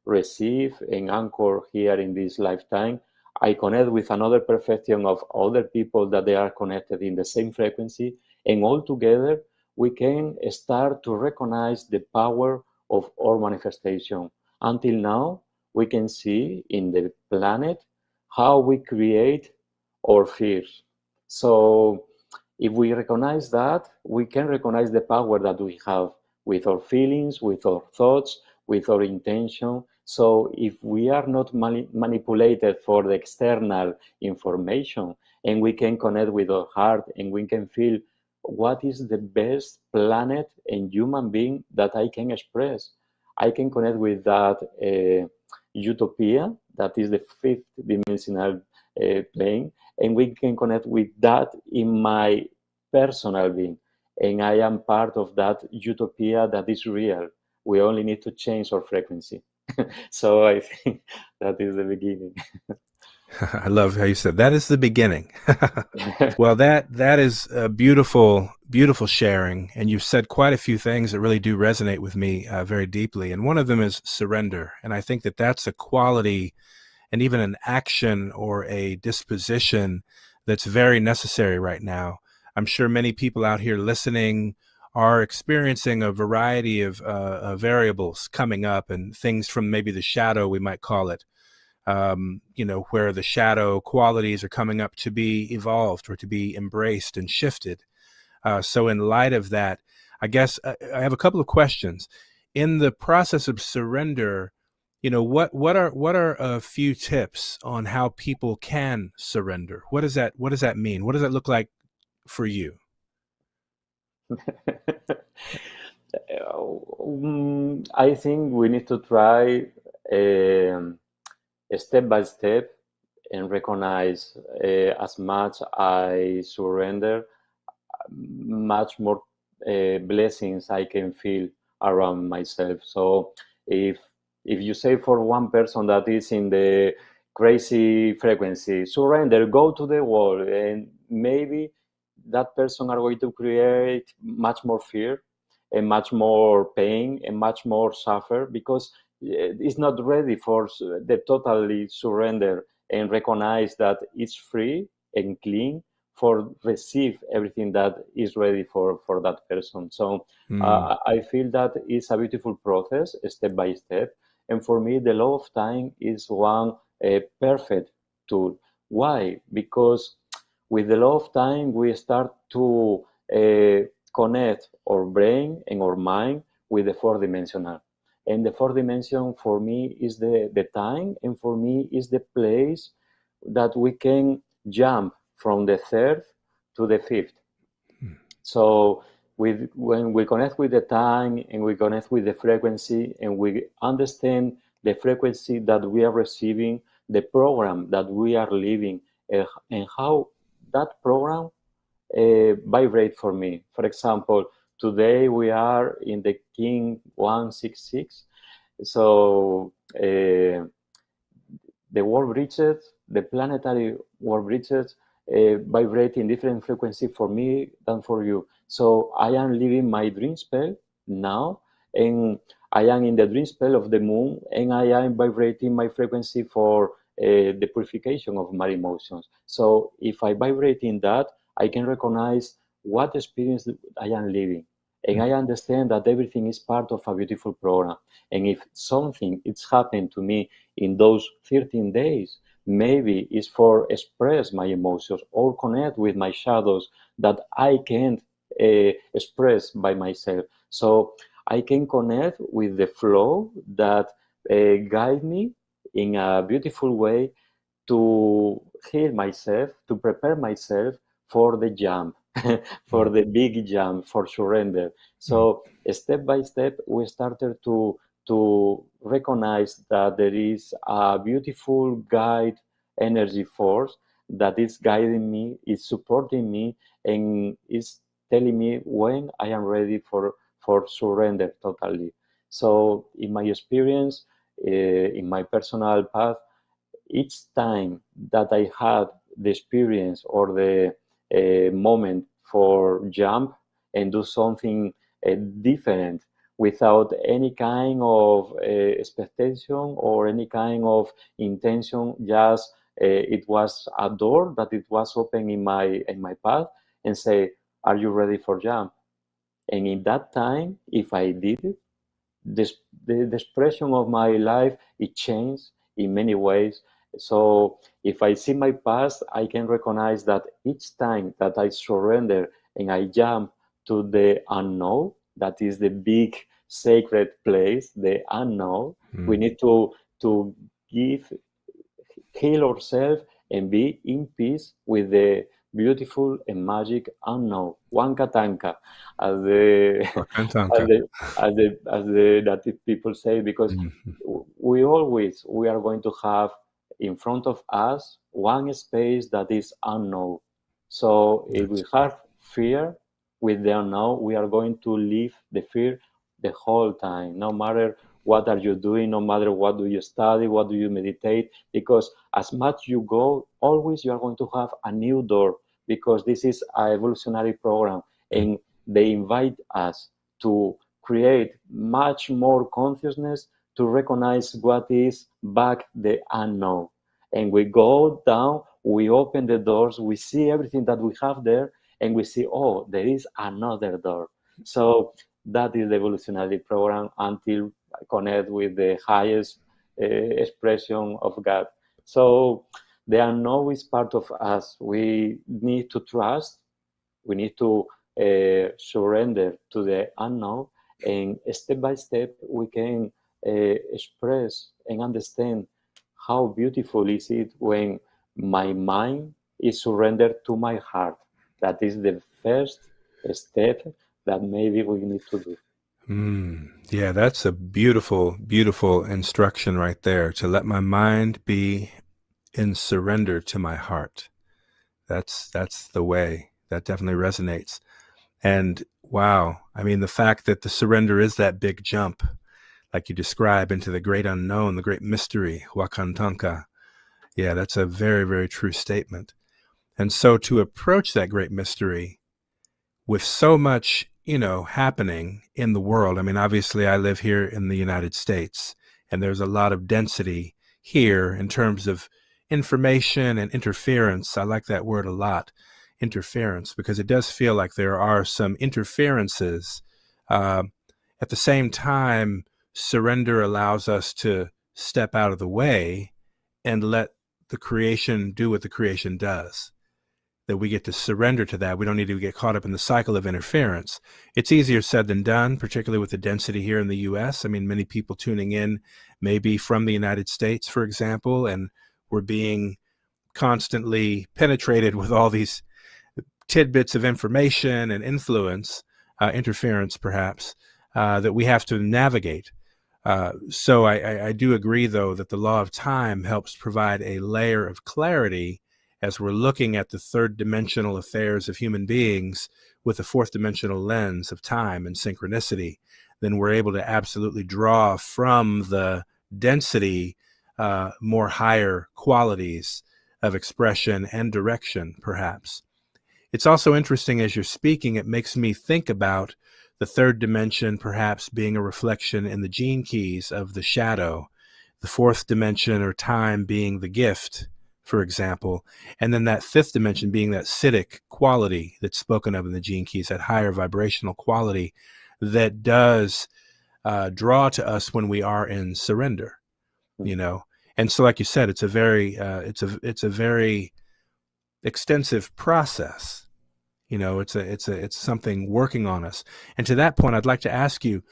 [SPEAKER 5] receive and anchor here in this lifetime. I connect with another perfection of other people that they are connected in the same frequency, and all together we can start to recognize the power of our manifestation. Until now, we can see in the planet how we create our fears. So if we recognize that, we can recognize the power that we have with our feelings, with our thoughts, with our intention. So if we are not manipulated for the external information, and we can connect with our heart, and we can feel what is the best planet and human being that I can express, I can connect with that utopia that is the fifth dimensional plane, and we can connect with that in my personal being. And I am part of that utopia that is real. We only need to change our frequency. So I think that is the beginning.
[SPEAKER 3] I love how you said that is the beginning. Well, that is a beautiful, beautiful sharing, and you've said quite a few things that really do resonate with me very deeply. And one of them is surrender, and I think that that's a quality and even an action or a disposition that's very necessary right now. I'm sure many people out here listening are experiencing a variety of variables coming up, and things from maybe the shadow, we might call it, where the shadow qualities are coming up to be evolved or to be embraced and shifted. So in light of that, I guess I have a couple of questions. In the process of surrender, what are a few tips on how people can surrender? What does that mean? What does that look like for you?
[SPEAKER 5] I think we need to try step by step and recognize as much I surrender, much more blessings I can feel around myself. So if you say for one person that is in the crazy frequency, surrender, go to the wall, and maybe that person are going to create much more fear and much more pain and much more suffer, because it's not ready for the totally surrender and recognize that it's free and clean for receive everything that is ready for that person. So I feel that it's a beautiful process, step by step. And for me, the law of time is one perfect tool. Why? Because with the law of time, we start to connect our brain and our mind with the fourth dimensional. And the fourth dimension for me is the time, and for me is the place that we can jump from the third to the fifth. So when we connect with the time and we connect with the frequency and we understand the frequency that we are receiving, the program that we are living, and how that program vibrate for me. For example, today we are in the King 166. So the world bridges, the planetary world bridges, vibrate in different frequency for me than for you. So I am living my dream spell now, and I am in the dream spell of the moon, and I am vibrating my frequency for the purification of my emotions. So if I vibrate in that, I can recognize what experience I am living. And I understand that everything is part of a beautiful program. And if something it's happened to me in those 13 days, maybe it's for express my emotions or connect with my shadows that I can't express by myself. So I can connect with the flow that guide me in a beautiful way to heal myself, to prepare myself for the jump, for the big jump, for surrender. So step by step, we started to to recognize that there is a beautiful guide energy force that is guiding me, is supporting me, and is telling me when I am ready for surrender totally. So in my experience, in my personal path, each time that I had the experience or the moment for jump and do something different without any kind of expectation or any kind of intention, just it was a door that it was open in my path and say, are you ready for jump? And in that time, if I did it, this, the expression of my life, it changed in many ways. So if I see my past, I can recognize that each time that I surrender and I jump to the unknown, that is the big sacred place, the unknown. We need to give heal ourselves and be in peace with the beautiful and magic unknown. Wankatanka, as the as
[SPEAKER 3] Wakantanka.
[SPEAKER 5] the as the native people say, because we are going to have in front of us one space that is unknown. So if we have fear with the unknown, we are going to live the fear the whole time, no matter what are you doing, no matter what do you study, what do you meditate, because as much you go, always you are going to have a new door, because this is an evolutionary program, and they invite us to create much more consciousness to recognize what is back the unknown. And we go down, we open the doors, we see everything that we have there, and we see, oh, there is another door. So that is the evolutionary program until I connect with the highest expression of God. So the unknown is part of us. We need to trust. We need to surrender to the unknown, and step by step we can express and understand how beautiful is it when my mind is surrendered to my heart. That is the first step that maybe we need to do.
[SPEAKER 3] Yeah, that's a beautiful, beautiful instruction right there, to let my mind be in surrender to my heart. That's the way. That definitely resonates. And wow, I mean, the fact that the surrender is that big jump, like you describe, into the great unknown, the great mystery, Wakantanka. Yeah, that's a very, very true statement. And so to approach that great mystery with so much, happening in the world. I mean, obviously I live here in the United States, and there's a lot of density here in terms of information and interference. I like that word a lot, interference, because it does feel like there are some interferences. At the same time, surrender allows us to step out of the way and let the creation do what the creation does. That we get to surrender to that. We don't need to get caught up in the cycle of interference. It's easier said than done, particularly with the density here in the US. I mean, many people tuning in may be from the United States, for example, and we're being constantly penetrated with all these tidbits of information and influence, interference perhaps, that we have to navigate. So I do agree, though, that the law of time helps provide a layer of clarity as we're looking at the third dimensional affairs of human beings with a fourth dimensional lens of time and synchronicity. Then we're able to absolutely draw from the density more higher qualities of expression and direction, perhaps. It's also interesting, as you're speaking, it makes me think about the third dimension perhaps being a reflection in the gene keys of the shadow, the fourth dimension or time being the gift, for example, and then that fifth dimension being that Siddhic quality that's spoken of in the gene keys, that higher vibrational quality that does draw to us when we are in surrender, And so, like you said, it's a very extensive process. It's something working on us. And to that point, I'd like to ask you,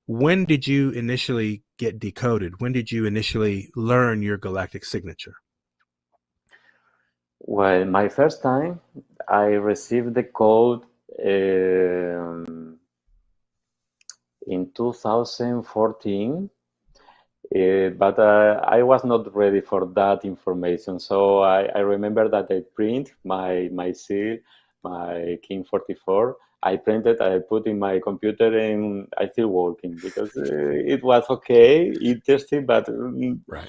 [SPEAKER 3] when did you initially get decoded? When did you initially learn your galactic signature?
[SPEAKER 5] Well, my first time, I received the code in 2014. But I was not ready for that information. So I remember that I print my seal, my King 44. I printed, I put in my computer, and I still working because it was okay, interesting, but
[SPEAKER 3] Right.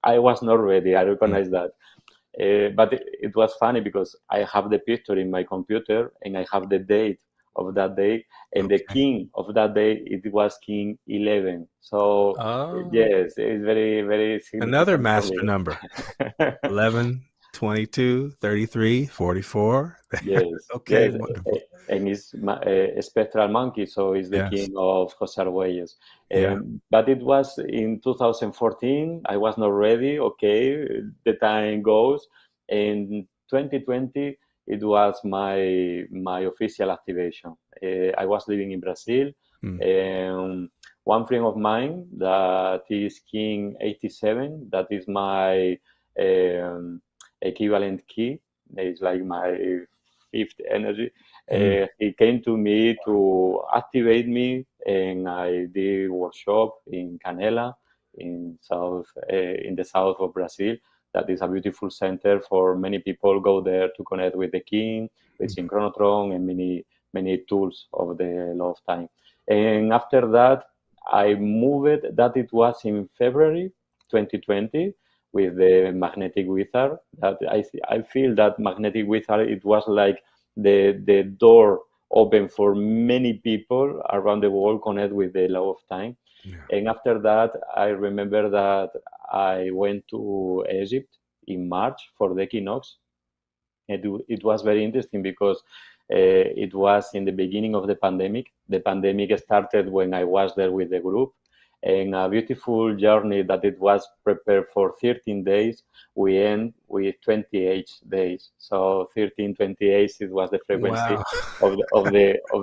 [SPEAKER 5] I was not ready. I
[SPEAKER 3] Mm.
[SPEAKER 5] recognize that. But it was funny because I have the picture in my computer and I have the date of that day, and the
[SPEAKER 3] Okay.
[SPEAKER 5] king of that day, it was King 11. So
[SPEAKER 3] Oh,
[SPEAKER 5] yes, it's very, very
[SPEAKER 3] another
[SPEAKER 5] significant for
[SPEAKER 3] master
[SPEAKER 5] me.
[SPEAKER 3] number. 11, 22, 33, 44.
[SPEAKER 5] Yes,
[SPEAKER 3] Okay,
[SPEAKER 5] yes,
[SPEAKER 3] wonderful.
[SPEAKER 5] and it's a spectral monkey, so it's the
[SPEAKER 3] Yes.
[SPEAKER 5] king of Jose Arguelles.
[SPEAKER 3] Yeah.
[SPEAKER 5] But it was in 2014. I was not ready. Okay, the time goes. In 2020, it was my official activation. I was living in Brazil.
[SPEAKER 3] Mm.
[SPEAKER 5] One friend of mine that is King 87. That is my um, equivalent key. It's like my fifth energy.
[SPEAKER 3] Mm.
[SPEAKER 5] He came to me to activate me, and I did workshop in Canela, in the south of Brazil. That is a beautiful center for many people go there to connect with the king, with
[SPEAKER 3] Mm.
[SPEAKER 5] Synchronotron, and many tools of the law of time. And after that, I moved. That it was in February 2020 with the magnetic wizard. That I feel that magnetic wizard, it was like the door open for many people around the world connect with the law of time.
[SPEAKER 3] Yeah.
[SPEAKER 5] And after that, I remember that I went to Egypt in March for the equinox. It was very interesting because it was in the beginning of the pandemic. The pandemic started when I was there with the group, and a beautiful journey that it was prepared for 13 days. We end with 28 days. So 13, 28, it was the frequency
[SPEAKER 3] Wow.
[SPEAKER 5] of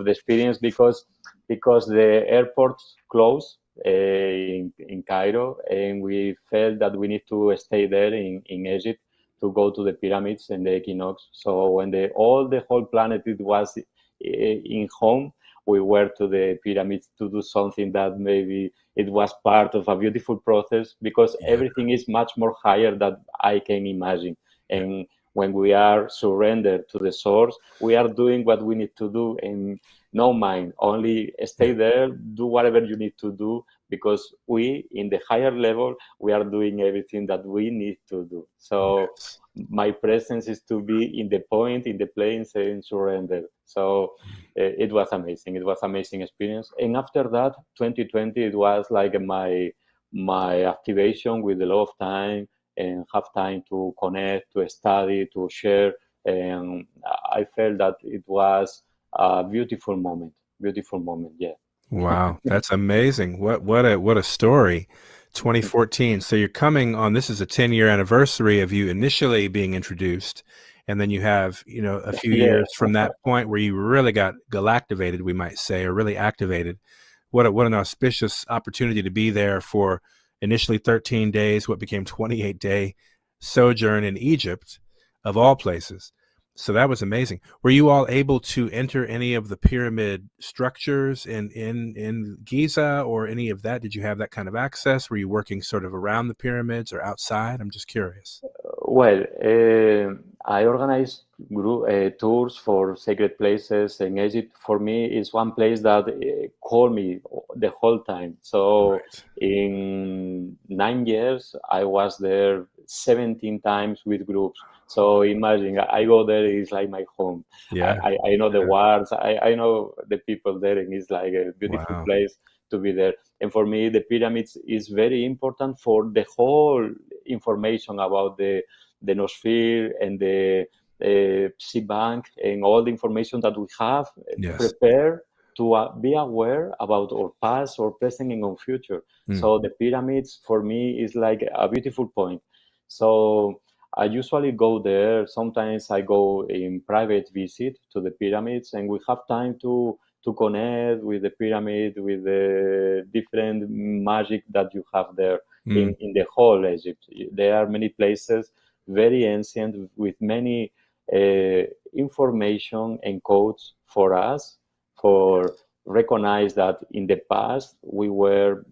[SPEAKER 5] the experience because the airports closed in Cairo, and we felt that we need to stay there in Egypt to go to the pyramids and the equinox. So when the whole planet it was in home, we were to the pyramids to do something that maybe it was part of a beautiful process because
[SPEAKER 3] Yeah.
[SPEAKER 5] everything is much more higher than I can imagine.
[SPEAKER 3] Yeah.
[SPEAKER 5] And when we are surrendered to the source, we are doing what we need to do and no mind, only
[SPEAKER 3] Yeah.
[SPEAKER 5] stay there, do whatever you need to do because we in the higher level we are doing everything that we need to do. So
[SPEAKER 3] Yes.
[SPEAKER 5] my presence is to be in the point, in the place, and surrender. So it was amazing. It was amazing experience. And after that, 2020, it was like my activation with the law of time and have time to connect, to study, to share. And I felt that it was a beautiful moment. Beautiful moment. Yeah.
[SPEAKER 3] Wow, that's amazing. What a story. 2014. So you're coming on, this is a 10-year anniversary of you initially being introduced, and then you have, a few
[SPEAKER 5] Yeah.
[SPEAKER 3] years from that point where you really got galactivated, we might say, or really activated. What an auspicious opportunity to be there for initially 13 days, what became 28-day sojourn in Egypt, of all places. So that was amazing. Were you all able to enter any of the pyramid structures in Giza or any of that? Did you have that kind of access? Were you working sort of around the pyramids or outside? I'm just curious.
[SPEAKER 5] Well, I organize tours for sacred places, and Egypt for me is one place that called me the whole time. So
[SPEAKER 3] Right.
[SPEAKER 5] in 9 years, I was there 17 times with groups. So imagine, I go there, it's like my home.
[SPEAKER 3] Yeah.
[SPEAKER 5] I know the
[SPEAKER 3] Yeah.
[SPEAKER 5] wards, I know the people there, and it's like a beautiful
[SPEAKER 3] Wow.
[SPEAKER 5] place to be there. And for me, the pyramids is very important for the whole information about the Noosphere and the seed bank and all the information that we have
[SPEAKER 3] Yes.
[SPEAKER 5] prepared to be aware about our past, our present, and our future.
[SPEAKER 3] Mm.
[SPEAKER 5] So the pyramids for me is like a beautiful point. So I usually go there. Sometimes I go in private visit to the pyramids, and we have time to connect with the pyramid, with the different magic that you have there
[SPEAKER 3] Mm.
[SPEAKER 5] in the whole Egypt. There are many places very ancient with many information and codes for us, for recognize that in the past we were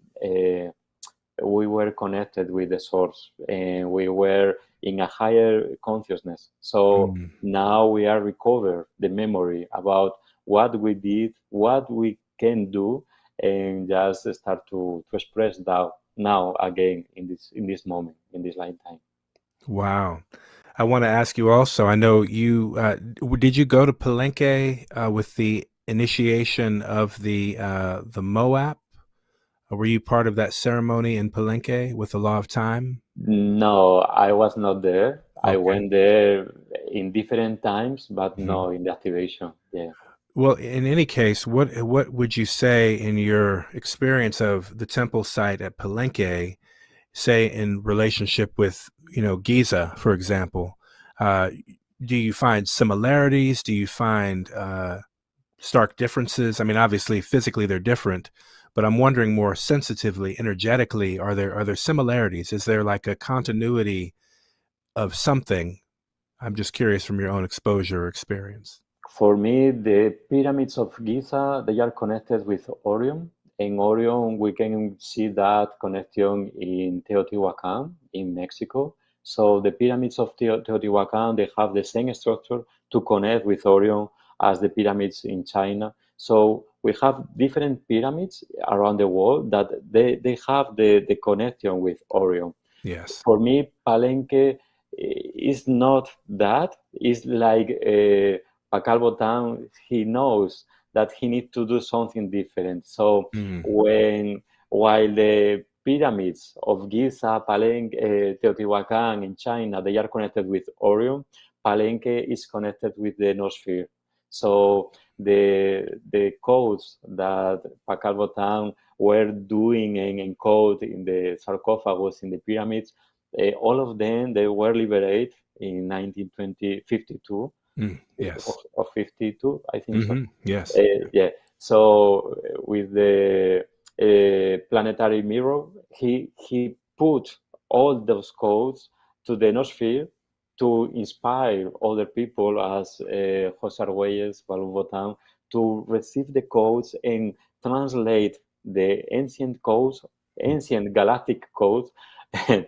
[SPEAKER 5] connected with the source, and we were in a higher consciousness. So now we are recover the memory about what we did, what we can do, and just start to express that now again in this moment, in this lifetime.
[SPEAKER 3] Wow. I want to ask you also, I know you, did you go to Palenque with the initiation of the Moab? Or were you part of that ceremony in Palenque with the Law of Time?
[SPEAKER 5] No, I was not there. I
[SPEAKER 3] Okay.
[SPEAKER 5] went there in different times, but no, in the activation. Yeah.
[SPEAKER 3] Well, in any case, what would you say in your experience of the temple site at Palenque, say in relationship with, Giza, for example? Do you find similarities? Do you find stark differences? I mean, obviously, physically they're different, but I'm wondering more sensitively, energetically, are there similarities? Is there like a continuity of something? I'm just curious from your own exposure or experience.
[SPEAKER 5] For me, the pyramids of Giza, they are connected with Orion. In Orion, we can see that connection in Teotihuacan in Mexico. So the pyramids of Teotihuacan, they have the same structure to connect with Orion as the pyramids in China. So we have different pyramids around the world that they have the connection with Orion.
[SPEAKER 3] Yes.
[SPEAKER 5] For me, Palenque is not that. It's like Pakal Botan, he knows that he needs to do something different. So while the pyramids of Giza, Palenque, Teotihuacan in China, they are connected with Orion, Palenque is connected with the Noosphere. So the codes that Pakal Botan were doing and encode in the sarcophagus in the pyramids, all of them, they were liberated in 1952.
[SPEAKER 3] Yes.
[SPEAKER 5] Of 52, I think so.
[SPEAKER 3] Yes.
[SPEAKER 5] Yeah. So with the planetary mirror, he put all those codes to the Noosphere to inspire other people as José Argüelles, Balú Botan, to receive the codes and translate the ancient codes, ancient galactic codes,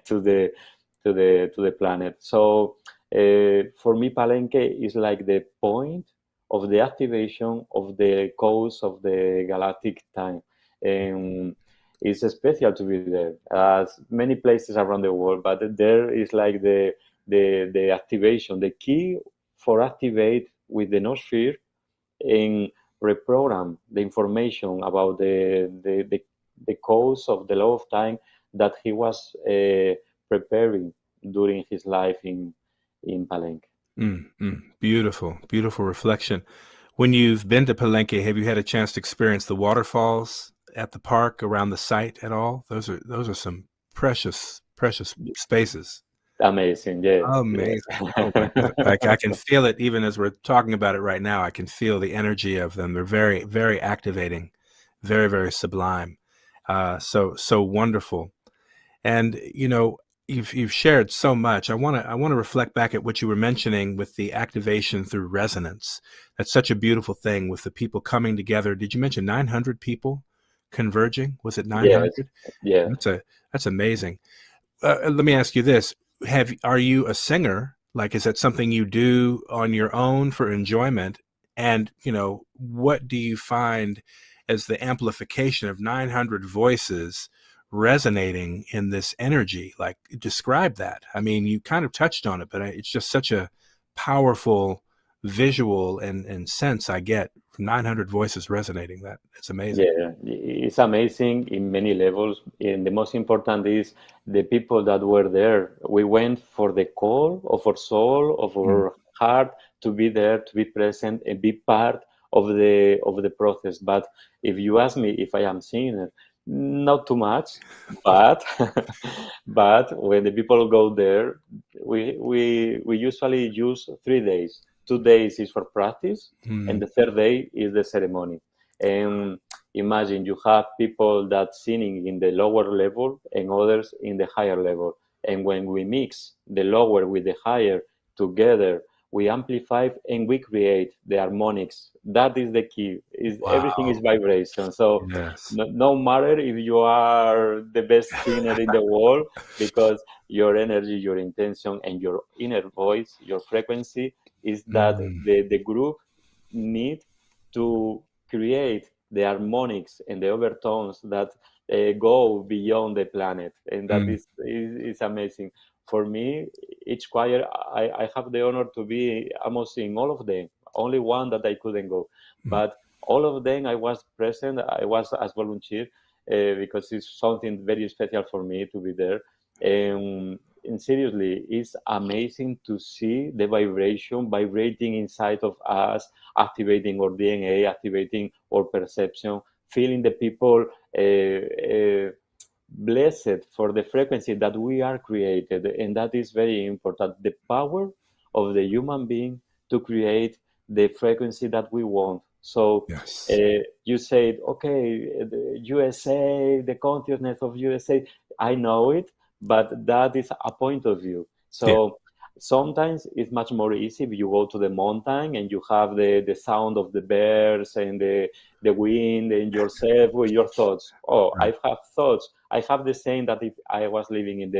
[SPEAKER 5] to the planet. So for me, Palenque is like the point of the activation of the codes of the galactic time. And it's special to be there, as many places around the world, but there is like the activation, the key for activate with the Noosphere and reprogram the information about the codes of the law of time that he was preparing during his life in Palenque.
[SPEAKER 3] Beautiful, beautiful reflection. When you've been to Palenque, have you had a chance to experience the waterfalls at the park around the site at all? Those are some precious spaces.
[SPEAKER 5] Amazing, yeah.
[SPEAKER 3] Amazing.
[SPEAKER 5] Yeah.
[SPEAKER 3] Oh my goodness. I can feel it even as we're talking about it right now. I can feel the energy of them. They're very, very activating, very, very sublime. So wonderful. And you've shared so much. I want to reflect back at what you were mentioning with the activation through resonance. That's such a beautiful thing with the people coming together. Did you mention 900 people converging? Was it 900?
[SPEAKER 5] Yeah.
[SPEAKER 3] That's amazing. Let me ask you this. Are you a singer? Like, is that something you do on your own for enjoyment? And, what do you find as the amplification of 900 voices resonating in this energy? Like, describe that. I mean, you kind of touched on it, but it's just such a powerful visual and sense I get from 900 voices resonating. That it's amazing.
[SPEAKER 5] Yeah, it's amazing in many levels. And the most important is the people that were there. We went for the call of our soul, of our heart, to be there, to be present, and be part of the process. But if you ask me if I am singer, not too much, but but when the people go there, we usually use 3 days. 2 days is for practice, and the third day is the ceremony. And imagine you have people that singing in the lower level and others in the higher level. And when we mix the lower with the higher together we amplify and we create the harmonics. That is the key. Is everything is vibration. So
[SPEAKER 3] Yes.
[SPEAKER 5] no matter if you are the best singer in the world, because your energy, your intention, and your inner voice, your frequency is that the group need to create the harmonics and the overtones that go beyond the planet, and that is amazing. For me, each choir, I have the honor to be almost in all of them. Only one that I couldn't go, but all of them I was present. I was as volunteer because it's something very special for me to be there. And seriously, it's amazing to see the vibration vibrating inside of us, activating our DNA, activating our perception, feeling the people blessed for the frequency that we are created. And that is very important. The power of the human being to create the frequency that we want. So
[SPEAKER 3] Yes.
[SPEAKER 5] you said, okay, the USA, the consciousness of USA, I know it, but that is a point of view. So sometimes it's much more easy if you go to the mountain and you have the sound of the birds and the wind and yourself with your thoughts. Oh,
[SPEAKER 3] Right.
[SPEAKER 5] I have thoughts. I have the same that if I was living in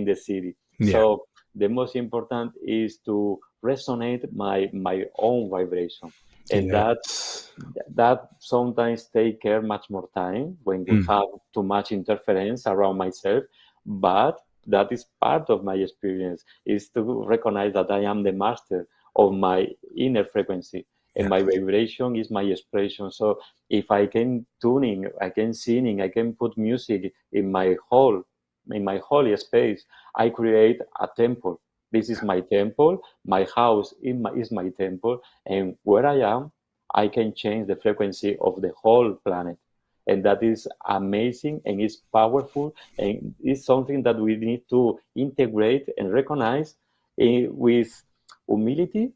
[SPEAKER 5] the city.
[SPEAKER 3] Yeah.
[SPEAKER 5] So the most important is to resonate my own vibration. And that sometimes take care much more time when we have too much interference around myself. But that is part of my experience, is to recognize that I am the master of my inner frequency, and my vibration is my expression. So if I can tuning, I can singing, I can put music in my holy space, I create a temple. This is my temple. My house is my temple, and where I am, I can change the frequency of the whole planet. And that is amazing, and it's powerful, and it's something that we need to integrate and recognize with humility,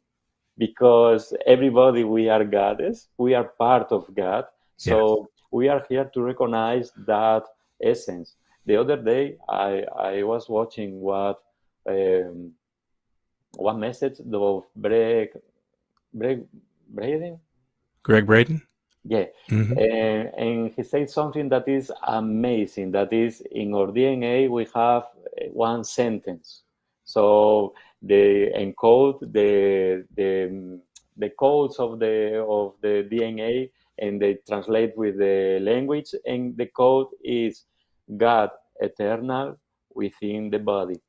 [SPEAKER 5] because everybody, we are goddess, we are part of God. So we are here to recognize that essence. The other day, I was watching one message of Braden.
[SPEAKER 3] Greg Braden?
[SPEAKER 5] Yeah. And he said something that is amazing, that is, in our DNA we have one sentence. So they encode the codes of the DNA, and they translate with the language, and the code is God eternal within the body.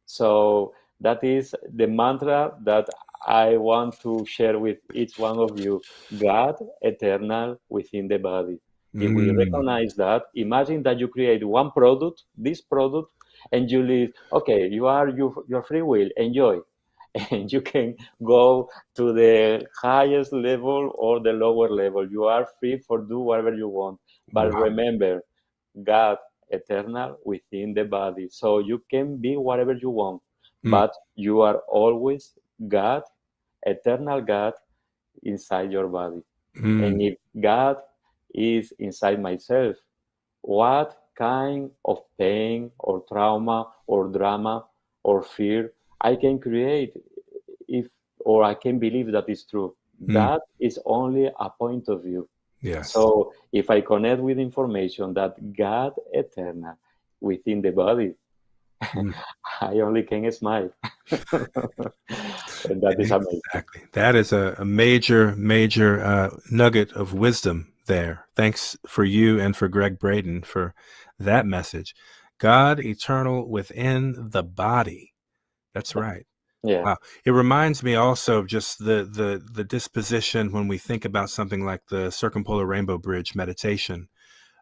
[SPEAKER 5] So that is the mantra that I want to share with each one of you. God eternal within the body. If we recognize that, imagine that you create one product, this product, and you live, okay, you are your free will, enjoy. And you can go to the highest level or the lower level. You are free for do whatever you want. But remember, God eternal within the body. So you can be whatever you want, but you are always God, eternal God, inside your body. And if God is inside myself, what kind of pain or trauma or drama or fear I can create or I can believe that is true? That is only a point of view.
[SPEAKER 3] Yes.
[SPEAKER 5] So if I connect with information that God eternal within the body, I only can smile. And that is amazing.
[SPEAKER 3] Exactly. That is a major nugget of wisdom there. Thanks for you and for Greg Braden for that message. God eternal within the body. That's right.
[SPEAKER 5] Yeah.
[SPEAKER 3] Wow. It reminds me also of just the disposition when we think about something like the Circumpolar Rainbow Bridge meditation,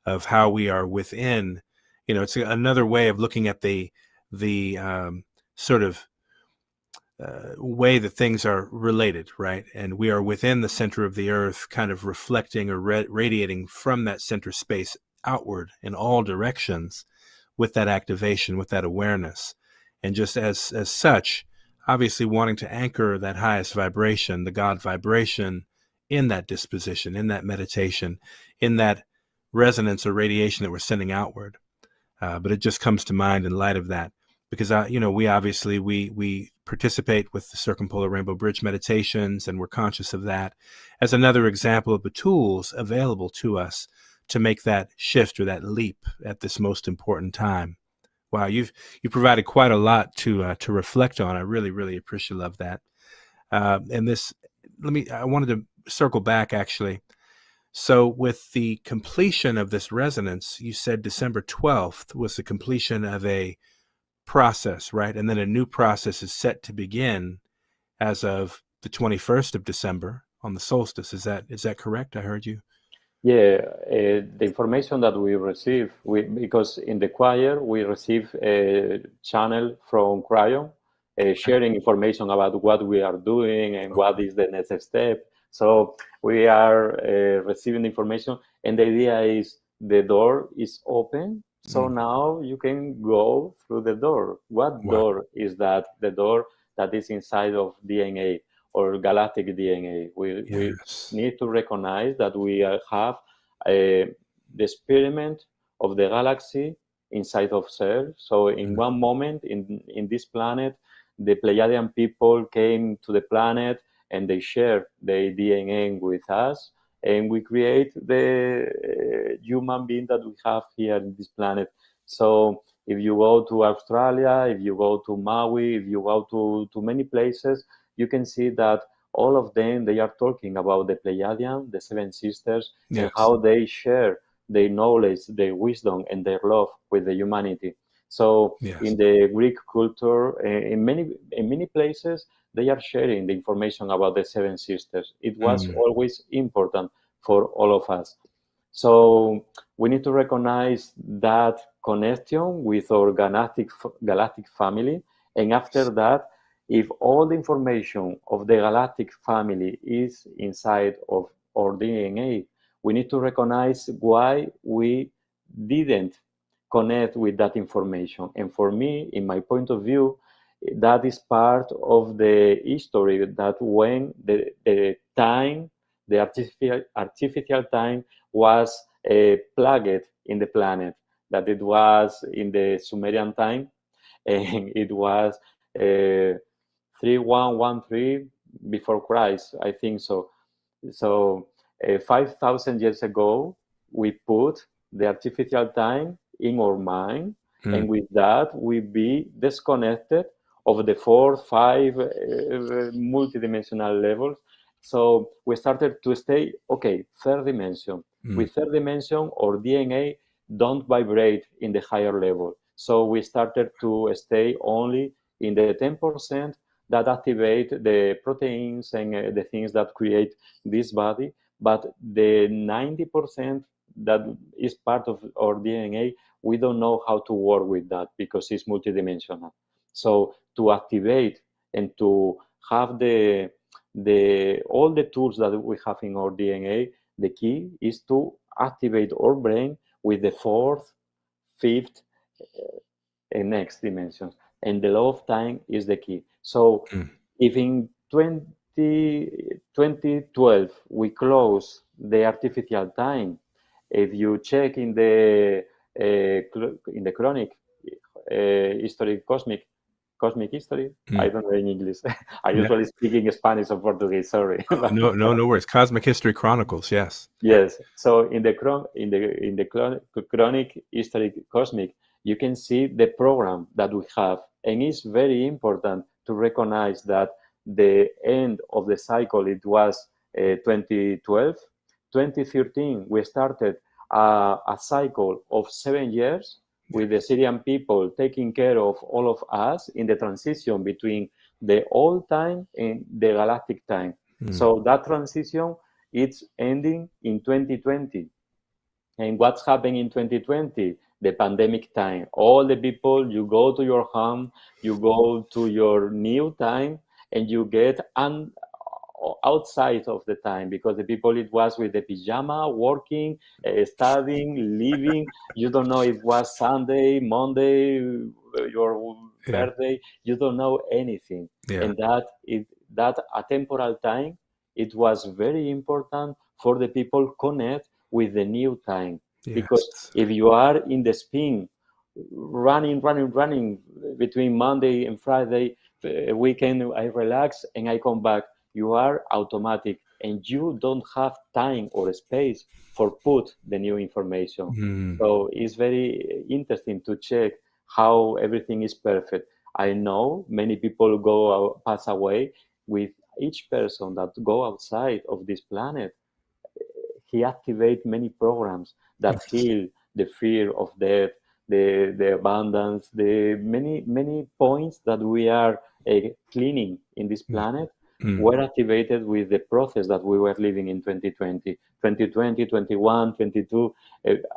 [SPEAKER 3] of how we are within. It's another way of looking at the sort of way that things are related, right? And we are within the center of the earth, kind of reflecting or radiating from that center space outward in all directions with that activation, with that awareness. And just as such, obviously wanting to anchor that highest vibration, the God vibration, in that disposition, in that meditation, in that resonance or radiation that we're sending outward. But it just comes to mind in light of that, because we obviously we participate with the Circumpolar Rainbow Bridge meditations, and we're conscious of that as another example of the tools available to us to make that shift or that leap at this most important time. Wow, you provided quite a lot to reflect on. I really appreciate love that. And this, I wanted to circle back actually. So with the completion of this resonance, you said December 12th was the completion of a process, right? And then a new process is set to begin as of the 21st of December on the solstice. Is that correct? I heard you.
[SPEAKER 5] Yeah, the information that we receive, because in the choir we receive a channel from Cryon, sharing information about what we are doing and what is the next step. So we are receiving information, and the idea is the door is open. So now you can go through the door. What door is that? The door that is inside of DNA or galactic DNA. We need to recognize that we have the experiment of the galaxy inside of self. So in one moment in this planet, the Pleiadian people came to the planet and they share their DNA with us, and we create the human being that we have here in this planet. So if you go to Australia, if you go to Maui, if you go to many places, you can see that all of them, they are talking about the Pleiadian, the Seven Sisters, and how they share their knowledge, their wisdom, and their love with the humanity. So in the Greek culture, in many places, they are sharing the information about the Seven Sisters. It was always important for all of us. So we need to recognize that connection with our galactic family. And after that, if all the information of the galactic family is inside of our DNA, we need to recognize why we didn't connect with that information. And for me, in my point of view, that is part of the history, that when the time, the artificial time was plugged in the planet, that it was in the Sumerian time, and it was 3113 before Christ, I think so. So 5,000 years ago, we put the artificial time in our mind, and with that, we be disconnected of the 4, 5 multidimensional levels. So we started to stay, okay, third dimension. With third dimension, our DNA don't vibrate in the higher level. So we started to stay only in the 10% that activate the proteins and the things that create this body. But the 90% that is part of our DNA, we don't know how to work with that because it's multidimensional. So to activate and to have all the tools that we have in our DNA, the key is to activate our brain with the 4th, 5th, and next dimensions. And the law of time is the key. So if in 2012 we close the artificial time, if you check in the chronic history, cosmic history, I don't know in English. I usually speak in Spanish or Portuguese. Sorry.
[SPEAKER 3] No worries. Cosmic History Chronicles. Yes.
[SPEAKER 5] Yes. So in the chronic history cosmic, you can see the program that we have, and it's very important to recognize that the end of the cycle, it was 2012. 2013, we started a cycle of 7 years with the Syrian people taking care of all of us in the transition between the old time and the galactic time. So that transition, it's ending in 2020. And what's happening in 2020? The pandemic time. All the people, you go to your home, you go to your new time, and you get outside of the time, because the people, it was with the pajama, working, studying, living. You don't know if it was Sunday, Monday, your birthday. You don't know anything. And that atemporal time, it was very important for the people connect with the new time. Because if you are in the spin, running between Monday and Friday, weekend I relax and I come back. You are automatic, and you don't have time or space for put the new information.
[SPEAKER 3] Mm.
[SPEAKER 5] So it's very interesting to check how everything is perfect. I know many people pass away. With each person that go outside of this planet, he activates many programs that
[SPEAKER 3] Yes.
[SPEAKER 5] heal the fear of death, the abundance, the many points that we are cleaning in this planet
[SPEAKER 3] Mm.
[SPEAKER 5] were activated with the process that we were living in 2020, 2020, 21, 22,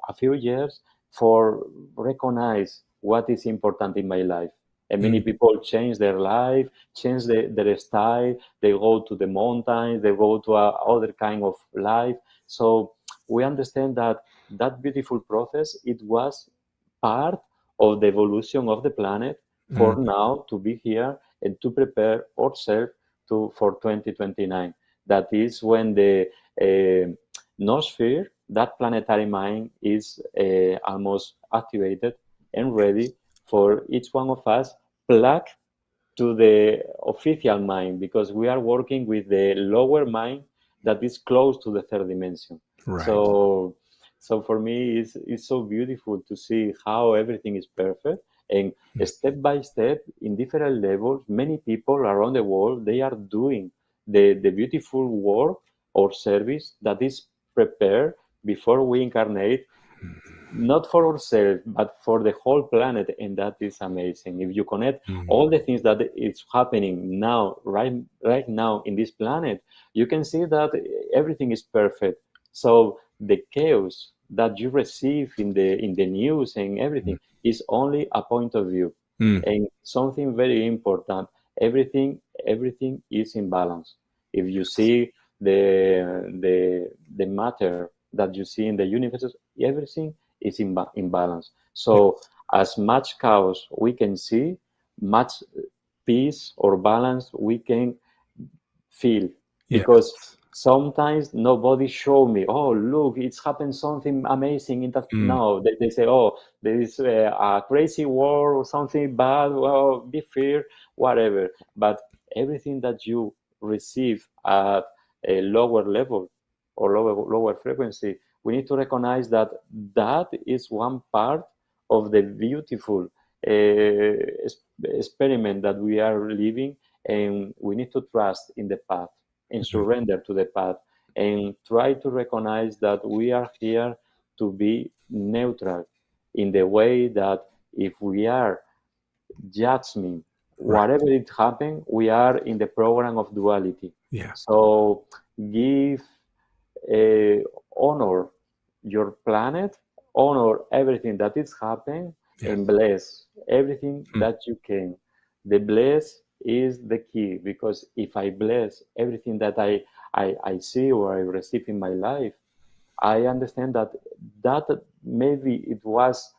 [SPEAKER 5] a few years for recognize what is important in my life. And many
[SPEAKER 3] Mm.
[SPEAKER 5] people change their life, change their style. They go to the mountains, they go to other kind of life. So we understand that that beautiful process, it was part of the evolution of the planet for
[SPEAKER 3] Mm.
[SPEAKER 5] now to be here and to prepare ourselves for 2029. That is when the Noosphere, that planetary mind, is almost activated and ready for each one of us, plug to the official mind, because we are working with the lower mind that is close to the third dimension.
[SPEAKER 3] Right.
[SPEAKER 5] So for me, it's so beautiful to see how everything is perfect, and step by step in different levels, many people around the world, they are doing the beautiful work or service that is prepared before we incarnate, not for ourselves but for the whole planet, and that is amazing. If you connect
[SPEAKER 3] Mm.
[SPEAKER 5] all the things that is happening now, right now in this planet, you can see that everything is perfect. So the chaos that you receive in the news and everything is only a point of view.
[SPEAKER 3] Mm.
[SPEAKER 5] And something very important, everything is in balance. If you see the matter that you see in the universe, everything is in balance. So as much chaos we can see, much peace or balance we can feel,
[SPEAKER 3] Yes.
[SPEAKER 5] because sometimes nobody show me, oh look, it's happened something amazing in that. No, they say, oh, there is a crazy war or something bad, well, be fear, whatever. But everything that you receive at a lower level or lower frequency, we need to recognize that that is one part of the beautiful experiment that we are living, and we need to trust in the path and surrender to the path, and try to recognize that we are here to be neutral, in the way that if we are judging
[SPEAKER 3] Right.
[SPEAKER 5] whatever it happened, we are in the program of duality.
[SPEAKER 3] Yeah.
[SPEAKER 5] So give honor your planet, honor everything that is happening,
[SPEAKER 3] Yeah.
[SPEAKER 5] and bless everything that you can. The bless is the key, because if I bless everything that I see or I receive in my life, I understand that maybe it was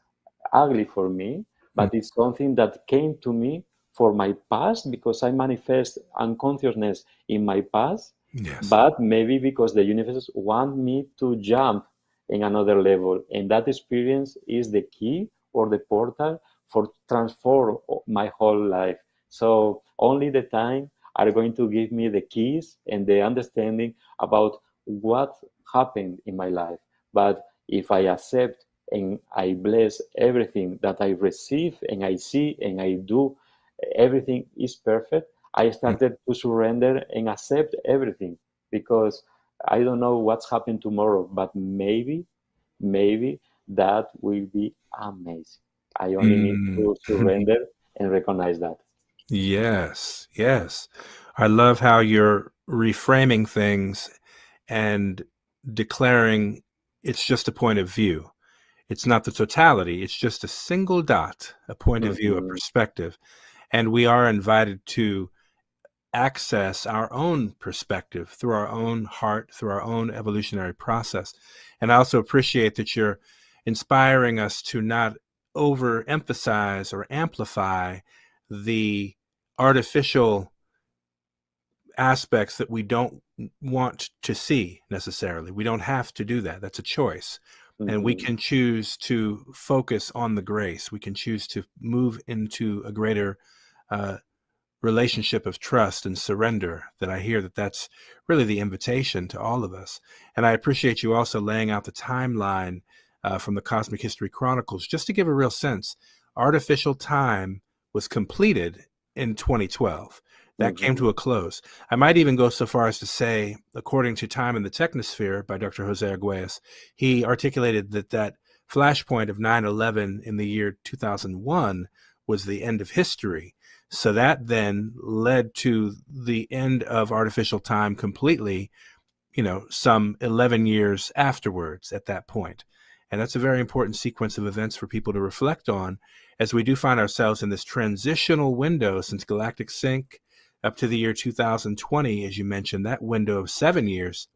[SPEAKER 5] ugly for me, but it's something that came to me for my past, because I manifest unconsciousness in my past,
[SPEAKER 3] Yes.
[SPEAKER 5] but maybe because the universe want me to jump in another level, and that experience is the key or the portal for transform my whole life. So only the time are going to give me the keys and the understanding about what happened in my life. But if I accept and I bless everything that I receive and I see and I do, everything is perfect. I started to surrender and accept everything, because I don't know what's happened tomorrow, but maybe that will be amazing. I only need to surrender and recognize that.
[SPEAKER 3] Yes. Yes. I love how you're reframing things and declaring it's just a point of view. It's not the totality. It's just a single dot, a point of view, a
[SPEAKER 5] Mhm.
[SPEAKER 3] perspective. And we are invited to access our own perspective through our own heart, through our own evolutionary process. And I also appreciate that you're inspiring us to not overemphasize or amplify the artificial aspects that we don't want to see necessarily. We don't have to do that. That's a choice. And we
[SPEAKER 5] Mhm.
[SPEAKER 3] can choose to focus on the grace. We can choose to move into a greater relationship of trust and surrender, that I hear that that's really the invitation to all of us. And I appreciate you also laying out the timeline from the Cosmic History Chronicles, just to give a real sense. Artificial time was completed in 2012. That came to a close. I might even go so far as to say, according to Time in the Technosphere by Dr. Jose Arguelles, he articulated that flashpoint of 9/11 in the year 2001 was the end of history. So that then led to the end of artificial time completely, some 11 years afterwards at that point. And that's a very important sequence of events for people to reflect on, as we do find ourselves in this transitional window since Galactic Sync up to the year 2020, as you mentioned. That window of 7 years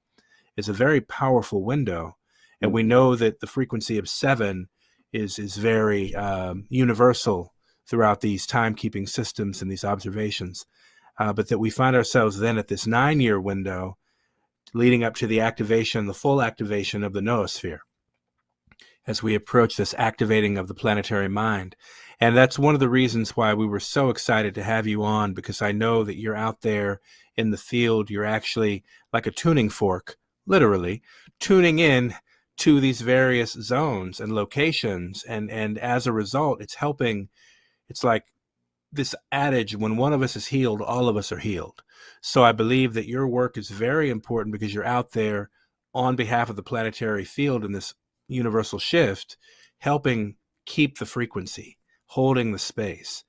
[SPEAKER 3] is a very powerful window. And we know that the frequency of 7 is very universal throughout these timekeeping systems and these observations. But that we find ourselves then at this 9-year window leading up to the full activation of the Noosphere, as we approach this activating of the planetary mind. And that's one of the reasons why we were so excited to have you on, because I know that you're out there in the field. You're actually like a tuning fork, literally, tuning in to these various zones and locations. And as a result, it's helping. It's like this adage, when one of us is healed, all of us are healed. So I believe that your work is very important because you're out there on behalf of the planetary field in this universal shift, helping keep the frequency, holding the space.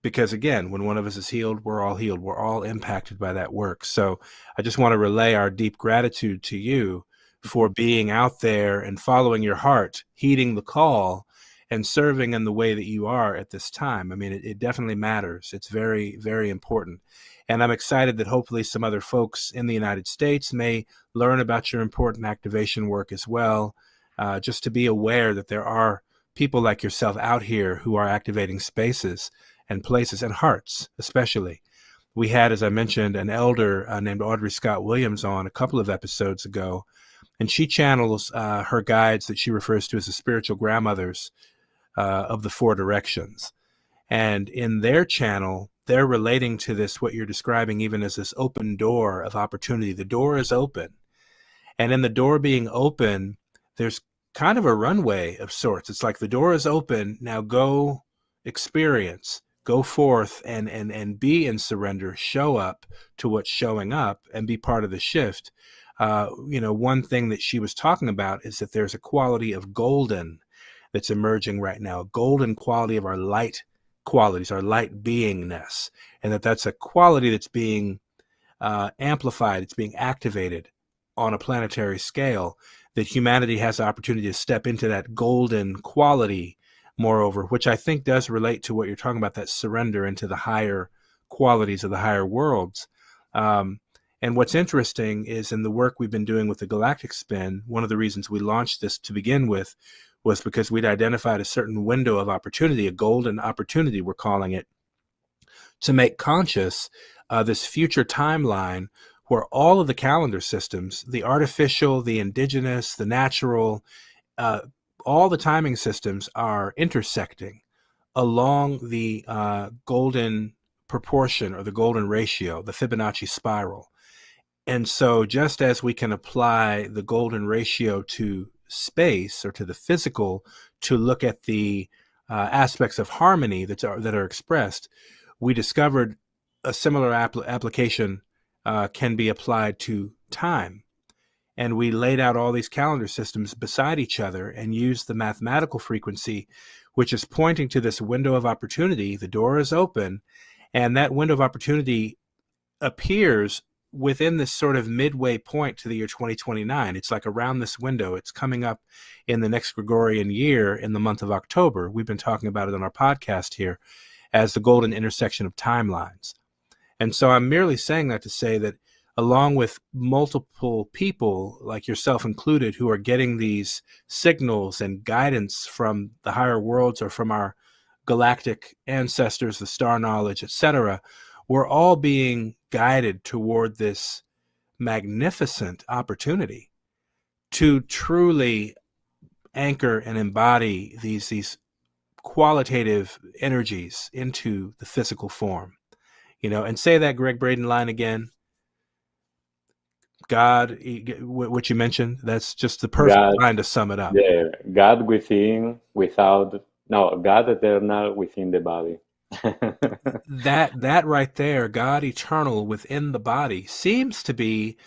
[SPEAKER 3] Because again, when one of us is healed, we're all healed. We're all impacted by that work. So I just want to relay our deep gratitude to you for being out there and following your heart, heeding the call, and serving in the way that you are at this time. I mean, it definitely matters. It's very, very important. And I'm excited that hopefully some other folks in the United States may learn about your important activation work as well, just to be aware that there are people like yourself out here who are activating spaces and places and hearts, especially. We had, as I mentioned, an elder named Audrey Scott Williams on a couple of episodes ago, and she channels her guides that she refers to as the spiritual grandmothers of the 4 directions. And in their channel, they're relating to this, what you're describing even as this open door of opportunity. The door is open. And in the door being open, there's kind of a runway of sorts. It's like the door is open. Now go experience, go forth and be in surrender, show up to what's showing up and be part of the shift. One thing that she was talking about is that there's a quality of golden that's emerging right now, a golden quality of our light qualities, our light beingness, and that's a quality that's being amplified, it's being activated on a planetary scale, that humanity has the opportunity to step into that golden quality, moreover, which I think does relate to what you're talking about, that surrender into the higher qualities of the higher worlds. And what's interesting is in the work we've been doing with the Galactic Spin, one of the reasons we launched this to begin with was because we'd identified a certain window of opportunity, a golden opportunity, we're calling it, to make conscious this future timeline where all of the calendar systems, the artificial, the indigenous, the natural, all the timing systems are intersecting along the golden proportion or the golden ratio, the Fibonacci spiral. And so just as we can apply the golden ratio to space or to the physical to look at the aspects of harmony that are expressed, we discovered a similar application can be applied to time. And we laid out all these calendar systems beside each other and used the mathematical frequency, which is pointing to this window of opportunity. The door is open, and that window of opportunity appears within this sort of midway point to the year 2029. It's like around this window. It's coming up in the next Gregorian year in the month of October. We've been talking about it on our podcast here as the golden intersection of timelines. And so I'm merely saying that to say that along with multiple people like yourself included who are getting these signals and guidance from the higher worlds or from our galactic ancestors, the star knowledge, etc., we're all being guided toward this magnificent opportunity to truly anchor and embody these qualitative energies into the physical form. and say that Greg Braden line again. God, what you mentioned, that's just the perfect
[SPEAKER 5] God,
[SPEAKER 3] line to sum it up.
[SPEAKER 5] yeah, God within, God eternal within the body.
[SPEAKER 3] That right there, God eternal within the body, seems to be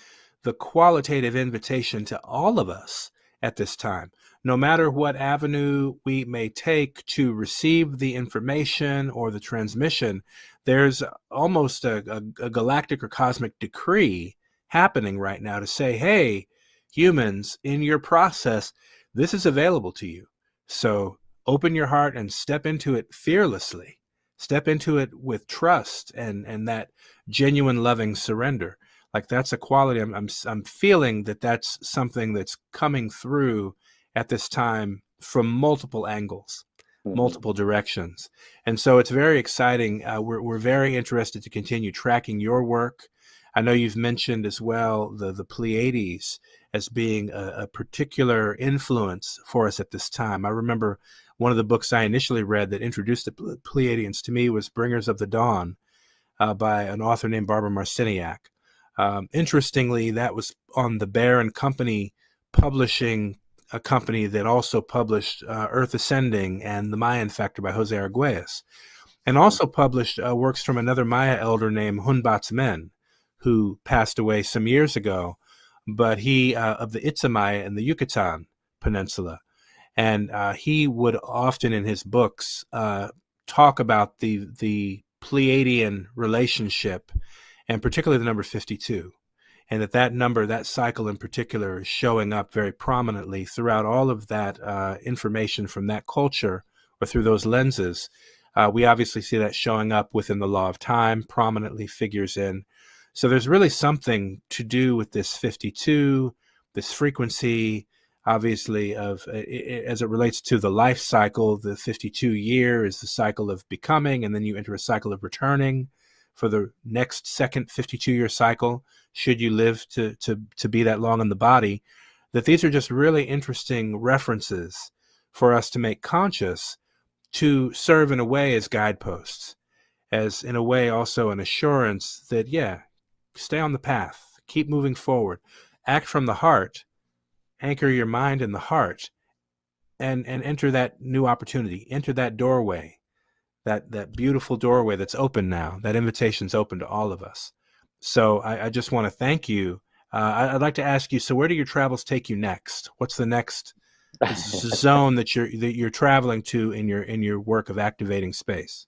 [SPEAKER 3] the qualitative invitation to all of us at this time. No matter what avenue we may take to receive the information or the transmission, there's almost a galactic or cosmic decree happening right now to say, hey, humans, in your process, this is available to you. So open your heart and step into it fearlessly. Step into it with trust and that genuine loving surrender. Like that's a quality I'm feeling that's something that's coming through at this time from multiple angles, multiple directions. And so it's very exciting. We're very interested to continue tracking your work. I know you've mentioned as well the Pleiades as being a particular influence for us at this time. I remember one of the books I initially read that introduced the Pleiadians to me was Bringers of the Dawn by an author named Barbara Marciniak. Interestingly, that was on the Bear and Company publishing, a company that also published Earth Ascending and The Mayan Factor by Jose Arguelles, and also published works from another Maya elder named Hunbat's Men, who passed away some years ago, but he of the Itza Maya in the Yucatan Peninsula. And he would often in his books talk about the Pleiadian relationship, and particularly the number 52, and that number, that cycle in particular, is showing up very prominently throughout all of that information from that culture or through those lenses. We obviously see that showing up within the law of time, prominently figures in. So there's really something to do with this 52, this frequency, obviously, of as it relates to the life cycle. The 52 year is the cycle of becoming, and then you enter a cycle of returning for the next second 52-year cycle, should you live to be that long in the body. That these are just really interesting references for us to make conscious, to serve in a way as guideposts, as in a way also an assurance that, yeah, stay on the path, keep moving forward, act from the heart, anchor your mind in the heart, and enter that new opportunity, enter that doorway, that beautiful doorway that's open now. That invitation's open to all of us. So I just want to thank you. I'd like to ask you, so where do your travels take you next? What's the next zone that you're traveling to in your work of activating space?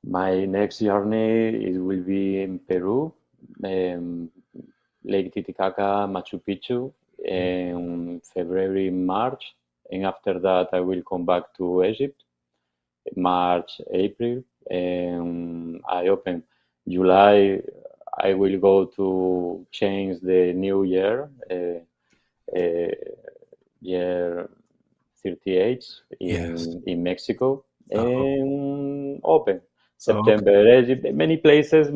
[SPEAKER 5] My next journey, it will be in Peru, Lake Titicaca, Machu Picchu, in February, March, and after that I will come back to Egypt, March, April, and I open July. I will go to change the new year, year 38 in Mexico, and open September. Many places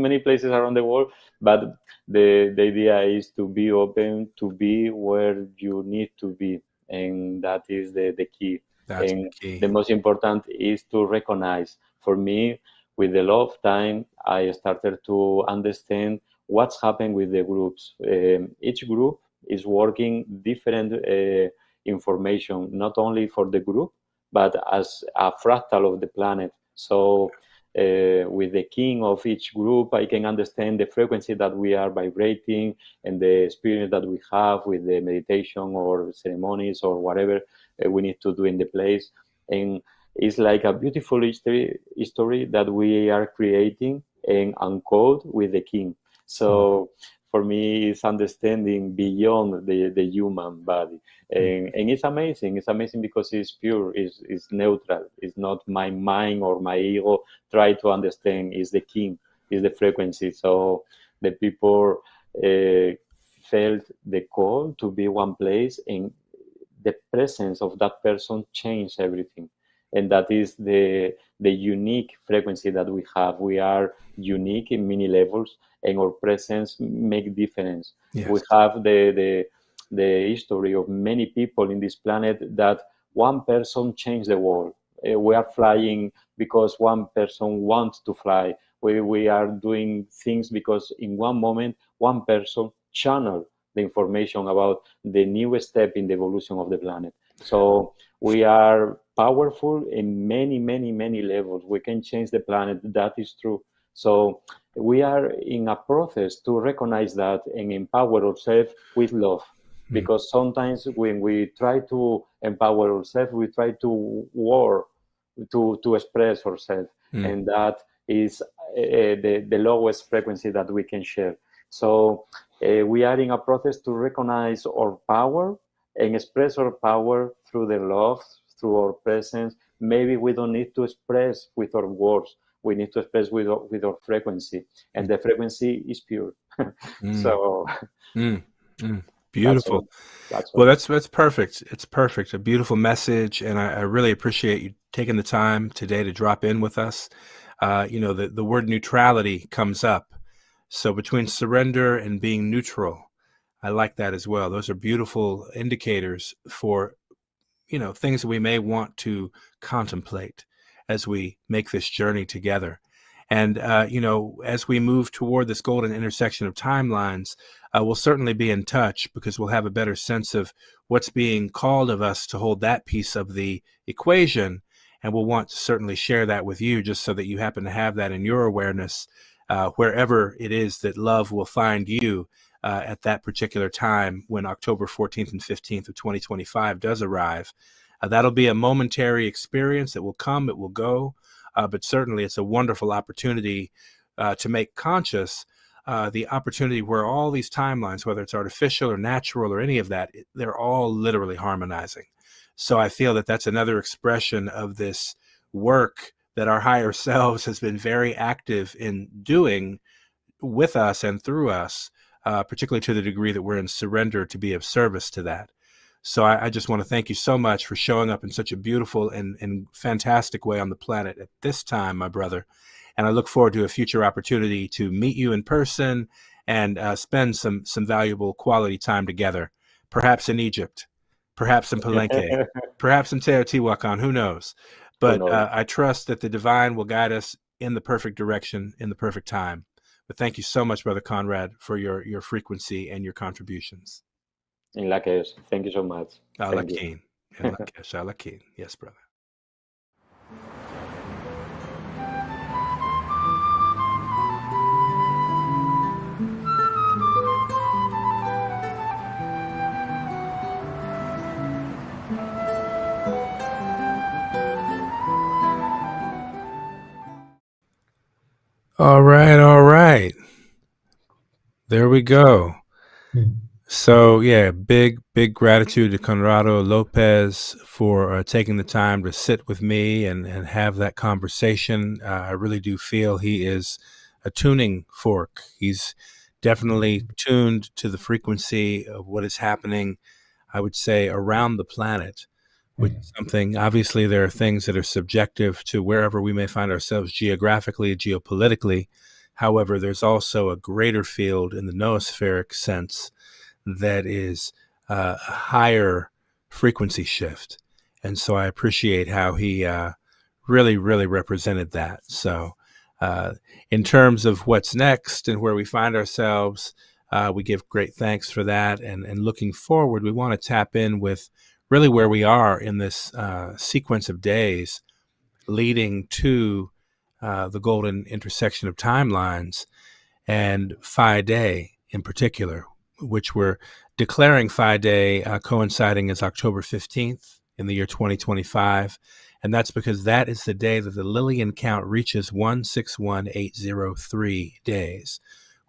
[SPEAKER 5] around the world, but the idea is to be open, to be where you need to be, and that is the key.
[SPEAKER 3] That's
[SPEAKER 5] and
[SPEAKER 3] the key.
[SPEAKER 5] The most important is to recognize. For me, with the law of time, I started to understand what's happening with the groups. Each group is working different information, not only for the group, but as a fractal of the planet. So with the king of each group, I can understand the frequency that we are vibrating and the experience that we have with the meditation or ceremonies or whatever we need to do in the place. And it's like a beautiful history that we are creating and uncode with the king. So for me, it's understanding beyond the human body. And it's amazing. It's amazing because it's pure, it's neutral. It's not my mind or my ego try to understand. It's the king, it's the frequency. So the people felt the call to be one place, and the presence of that person changed everything. And that is the unique frequency that we have. We are unique in many levels, and our presence make difference.
[SPEAKER 3] Yes.
[SPEAKER 5] We have the history of many people in this planet that one person changed the world. We are flying because one person wants to fly. We are doing things because in one moment, one person channel the information about the new step in the evolution of the planet. So we are powerful in many, many, many levels. We can change the planet. That is true. So we are in a process to recognize that and empower ourselves with love. Because sometimes when we try to empower ourselves, we try to war to express ourselves, and that is the lowest frequency that we can share. So we are in a process to recognize our power and express our power through the love, through our presence. Maybe we don't need to express with our words. We need to express with our frequency, and the frequency is pure. So
[SPEAKER 3] Beautiful.
[SPEAKER 5] That's
[SPEAKER 3] Well,
[SPEAKER 5] all.
[SPEAKER 3] that's perfect. It's perfect. A beautiful message, and I really appreciate you taking the time today to drop in with us. The word neutrality comes up. So between surrender and being neutral, I like that as well. Those are beautiful indicators for, things that we may want to contemplate as we make this journey together. And, as we move toward this golden intersection of timelines, we'll certainly be in touch because we'll have a better sense of what's being called of us to hold that piece of the equation. And we'll want to certainly share that with you just so that you happen to have that in your awareness, wherever it is that love will find you at that particular time when October 14th and 15th of 2025 does arrive. That'll be a momentary experience that will come, it will go. But certainly it's a wonderful opportunity to make conscious the opportunity where all these timelines, whether it's artificial or natural or any of that, they're all literally harmonizing. So I feel that that's another expression of this work that our higher selves has been very active in doing with us and through us, particularly to the degree that we're in surrender to be of service to that. So I just want to thank you so much for showing up in such a beautiful and fantastic way on the planet at this time, my brother. And I look forward to a future opportunity to meet you in person and spend some valuable quality time together, perhaps in Egypt, perhaps in Palenque, perhaps in Teotihuacan, who knows? But I trust that the divine will guide us in the perfect direction, in the perfect time. But thank you so much, Brother Conrad, for your frequency and your contributions.
[SPEAKER 5] In Lakesh, thank you so much. Thank you.
[SPEAKER 3] Alakin. And Lakesh, Alakin. Yes, brother. All right. There we go. So yeah, big gratitude to Conrado López for taking the time to sit with me and have that conversation. I really do feel he is a tuning fork. He's definitely tuned to the frequency of what is happening, I would say, around the planet, which is something, obviously there are things that are subjective to wherever we may find ourselves geographically, geopolitically. However, there's also a greater field in the noospheric sense that is a higher frequency shift. And so I appreciate how he really represented that. So in terms of what's next and where we find ourselves, we give great thanks for that. And looking forward, we want to tap in with really where we are in this sequence of days leading to the golden intersection of timelines and Phi Day in particular, which we're declaring Phi Day coinciding as October 15th in the year 2025. And that's because that is the day that the Lillian count reaches 161803 days,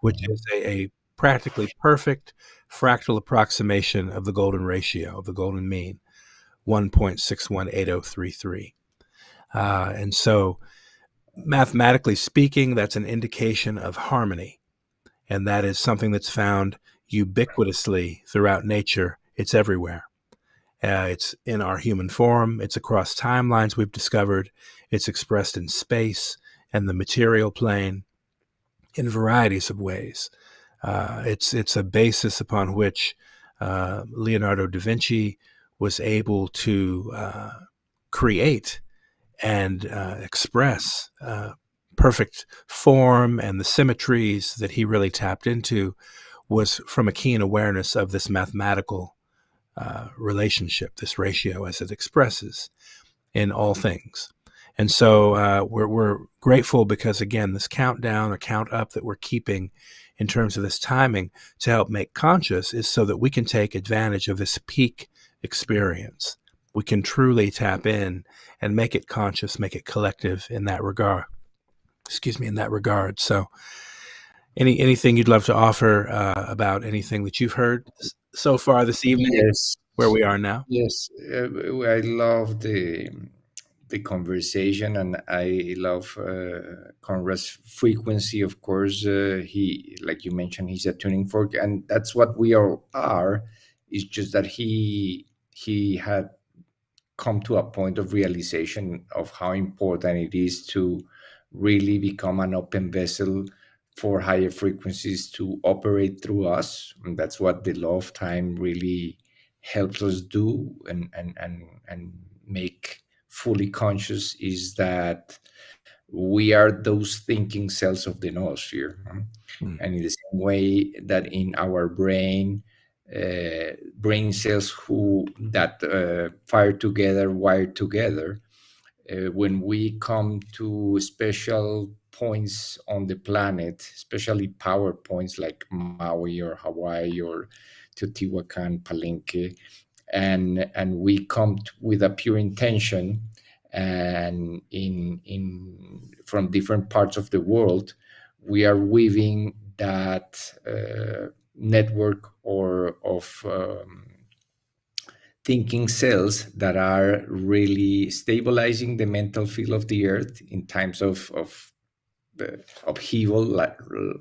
[SPEAKER 3] which is a practically perfect fractal approximation of the golden ratio, of the golden mean, 1.618033. And so mathematically speaking, that's an indication of harmony. And that is something that's found ubiquitously throughout nature. It's everywhere. It's in our human form. It's across timelines we've discovered. It's expressed in space and the material plane in varieties of ways. It's a basis upon which Leonardo da Vinci was able to create and express perfect form and the symmetries that he really tapped into was from a keen awareness of this mathematical relationship, this ratio as it expresses in all things. And so we're grateful because, again, this countdown or count up that we're keeping in terms of this timing to help make conscious is so that we can take advantage of this peak experience. We can truly tap in and make it conscious, make it collective in that regard. In that regard. So anything you'd love to offer about anything that you've heard so far this evening?
[SPEAKER 4] Yes.
[SPEAKER 3] Where we are now?
[SPEAKER 4] Yes, I love the conversation, and I love Conrad's frequency. Of course, he, like you mentioned, he's a tuning fork, and that's what we all are. It's just that he had come to a point of realization of how important it is to really become an open vessel for higher frequencies to operate through us. And that's what the law of time really helps us do and make fully conscious, is that we are those thinking cells of the noosphere. And in the same way that in our brain, brain cells who that fire together, wire together, when we come to special points on the planet, especially power points like Maui or Hawaii or Teotihuacan, Palenque, and we come with a pure intention, and in from different parts of the world, we are weaving that network or of thinking cells that are really stabilizing the mental field of the earth in times of upheaval,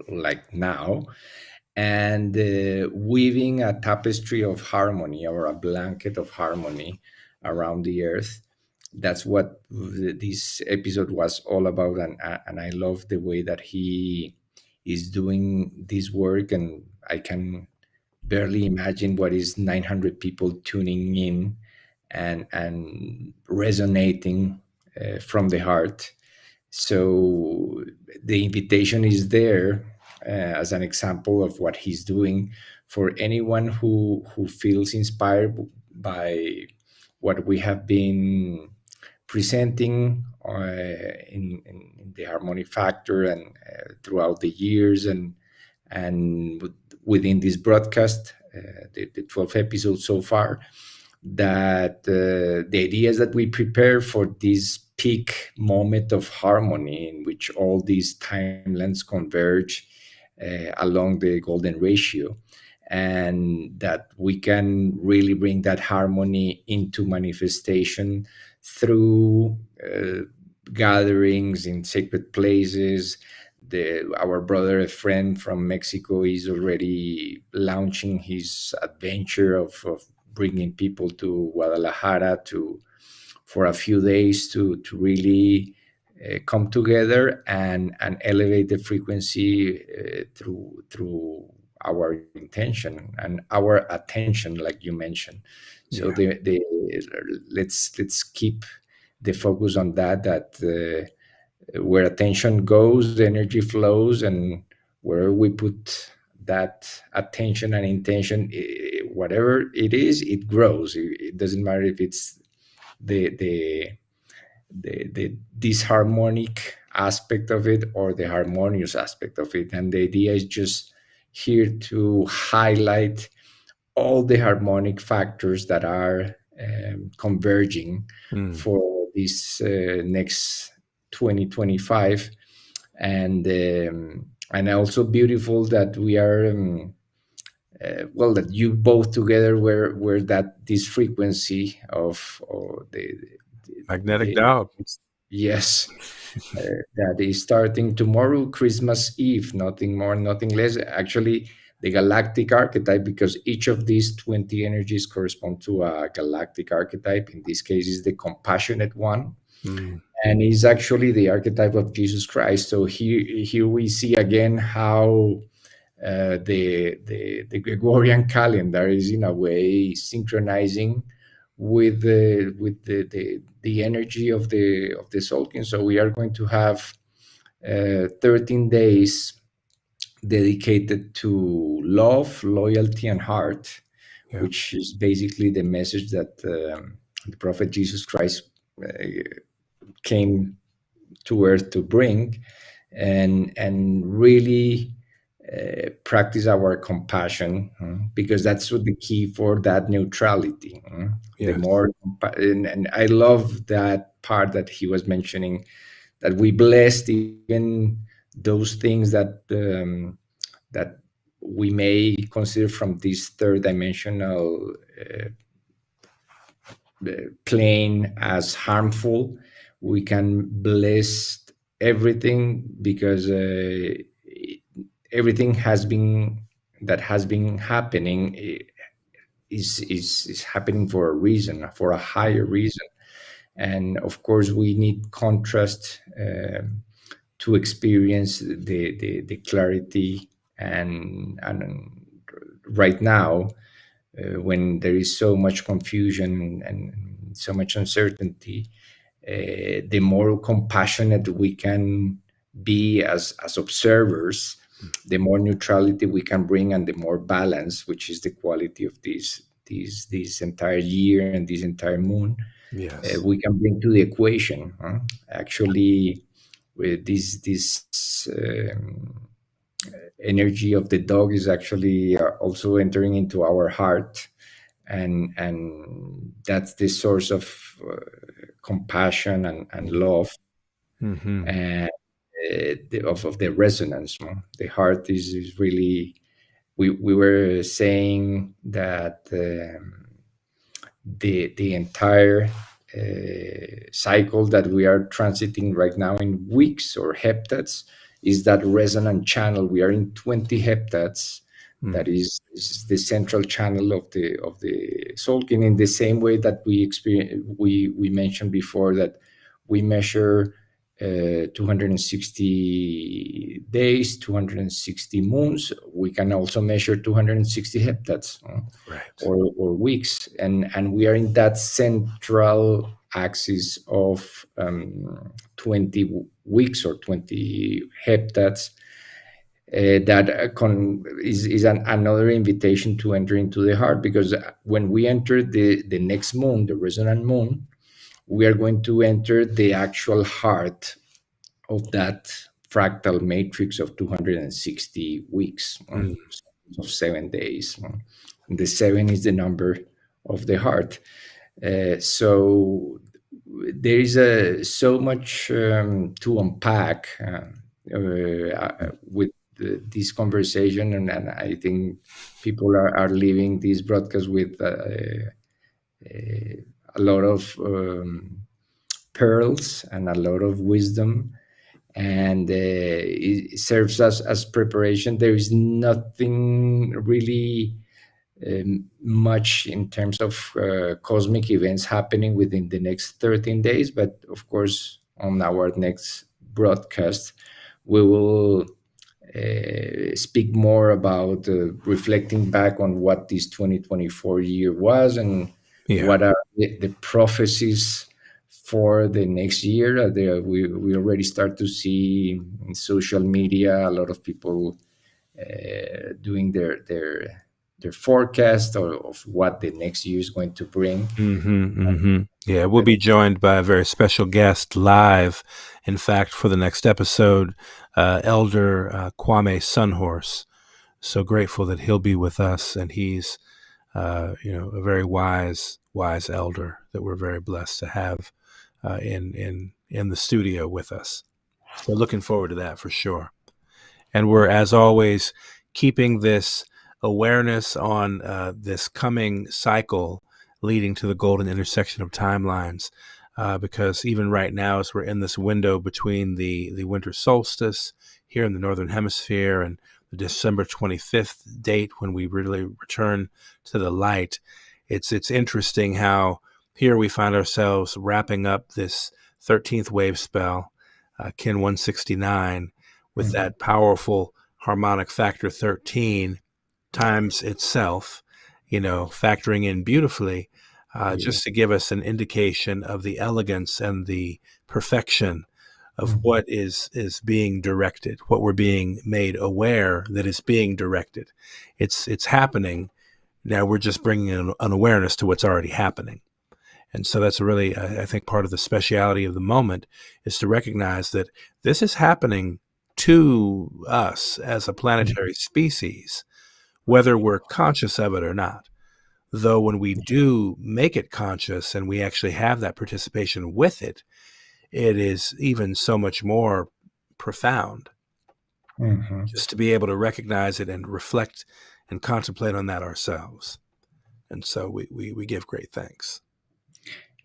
[SPEAKER 4] like now, and weaving a tapestry of harmony or a blanket of harmony around the earth. That's what this episode was all about, and I love the way that he is doing this work, and I can barely imagine what is 900 people tuning in and resonating from the heart. So the invitation is there as an example of what he's doing for anyone who feels inspired by what we have been presenting in the harmonic factor and throughout the years, and within this broadcast, the 12 episodes so far, that the idea is that we prepare for this peak moment of harmony in which all these timelines converge along the golden ratio, and that we can really bring that harmony into manifestation through gatherings in sacred places. Our brother, a friend from Mexico, is already launching his adventure of bringing people to Guadalajara for a few days to really come together and elevate the frequency through our intention and our attention, like you mentioned. So let's keep the focus on that where attention goes, the energy flows, and where we put that attention and intention, whatever it is, it grows. It doesn't matter if it's the disharmonic aspect of it or the harmonious aspect of it. And the idea is just here to highlight all the harmonic factors that are converging for this next 2025, and also beautiful that we are that you both together were that this frequency of the
[SPEAKER 3] magnetic dog.
[SPEAKER 4] Yes. That is starting tomorrow, Christmas Eve, nothing more, nothing less. Actually, the galactic archetype, because each of these 20 energies correspond to a galactic archetype. In this case, is the compassionate one, and is actually the archetype of Jesus Christ. So here we see again how the Gregorian calendar is in a way synchronizing with the energy of the Solkin. So we are going to have 13 days dedicated to love, loyalty, and heart,
[SPEAKER 3] Yeah.
[SPEAKER 4] which is basically the message that the Prophet Jesus Christ came to earth to bring, and really practice our compassion, because that's what the key for that neutrality. The
[SPEAKER 3] Yes.
[SPEAKER 4] more, and I love that part that he was mentioning, that we blessed even those things that we may consider from this third dimensional plane as harmful. We can bless everything, because everything has been happening is happening for a reason, for a higher reason. And of course, we need contrast to experience the clarity. And right now, when there is so much confusion and so much uncertainty, the more compassionate we can be as observers, the more neutrality we can bring, and the more balance, which is the quality of this entire year and this entire moon,
[SPEAKER 3] Yes.
[SPEAKER 4] we can bring to the equation. Actually, with this energy of the dog is actually also entering into our heart, and that's the source of compassion and love,
[SPEAKER 3] Mm-hmm.
[SPEAKER 4] and of the resonance. The heart is really, we were saying that the entire cycle that we are transiting right now in weeks or heptads is that resonant channel. We are in 20 heptads. That is the central channel of the Solkin, in the same way that we mentioned before, that we measure 260 days, 260 moons. We can also measure 260 heptads,
[SPEAKER 3] Right.
[SPEAKER 4] or weeks, and we are in that central axis of 20 weeks or 20 heptads. That is another invitation to enter into the heart, because when we enter the next moon, the resonant moon, we are going to enter the actual heart of that fractal matrix of 260 weeks, of 7 days. The seven is the number of the heart. So there is so much to unpack with this conversation, and I think people are leaving this broadcast with a lot of pearls and a lot of wisdom, and it serves us as preparation. There is nothing really much in terms of cosmic events happening within the next 13 days, but of course, on our next broadcast, we will speak more about reflecting back on what this 2024 year was, and what are the prophecies for the next year. We already start to see in social media a lot of people doing their forecast of what the next year is going to bring.
[SPEAKER 3] Yeah, we'll be joined by a very special guest live. In fact, for the next episode, Elder Kwame Sunhorse. So grateful that he'll be with us, and he's, a very wise elder that we're very blessed to have in the studio with us. So looking forward to that for sure. And we're, as always, keeping this awareness on this coming cycle leading to the golden intersection of timelines, because even right now, as we're in this window between the winter solstice here in the Northern Hemisphere and the December 25th date when we really return to the light, it's interesting how here we find ourselves wrapping up this 13th wave spell, Kin 169, with that powerful harmonic factor 13 times itself, factoring in beautifully, just to give us an indication of the elegance and the perfection of what is being directed, what we're being made aware that is being directed. It's happening. Now we're just bringing an awareness to what's already happening. And so that's really, I think, part of the speciality of the moment is to recognize that this is happening to us as a planetary species, whether we're conscious of it or not. Though when we do make it conscious and we actually have that participation with it, it is even so much more profound just to be able to recognize it and reflect and contemplate on that ourselves. And so we give great thanks.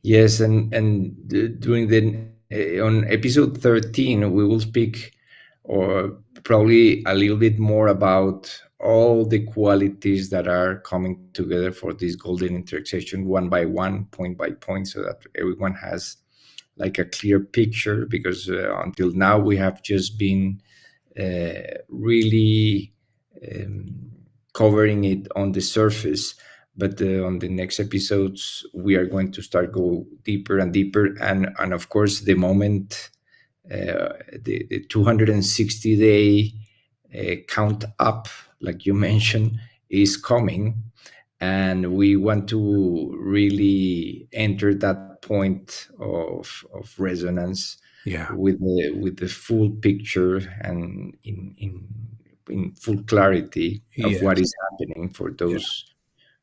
[SPEAKER 4] Yes, and during the on episode 13, we will speak, or probably a little bit more about all the qualities that are coming together for this golden intersection, one by one, point by point, so that everyone has like a clear picture. Because until now we have just been really covering it on the surface. But on the next episodes, we are going to start go deeper and deeper, and of course, the moment the 260-day count up, like you mentioned, is coming, and we want to really enter that point of resonance with the full picture and in full clarity of what is happening for those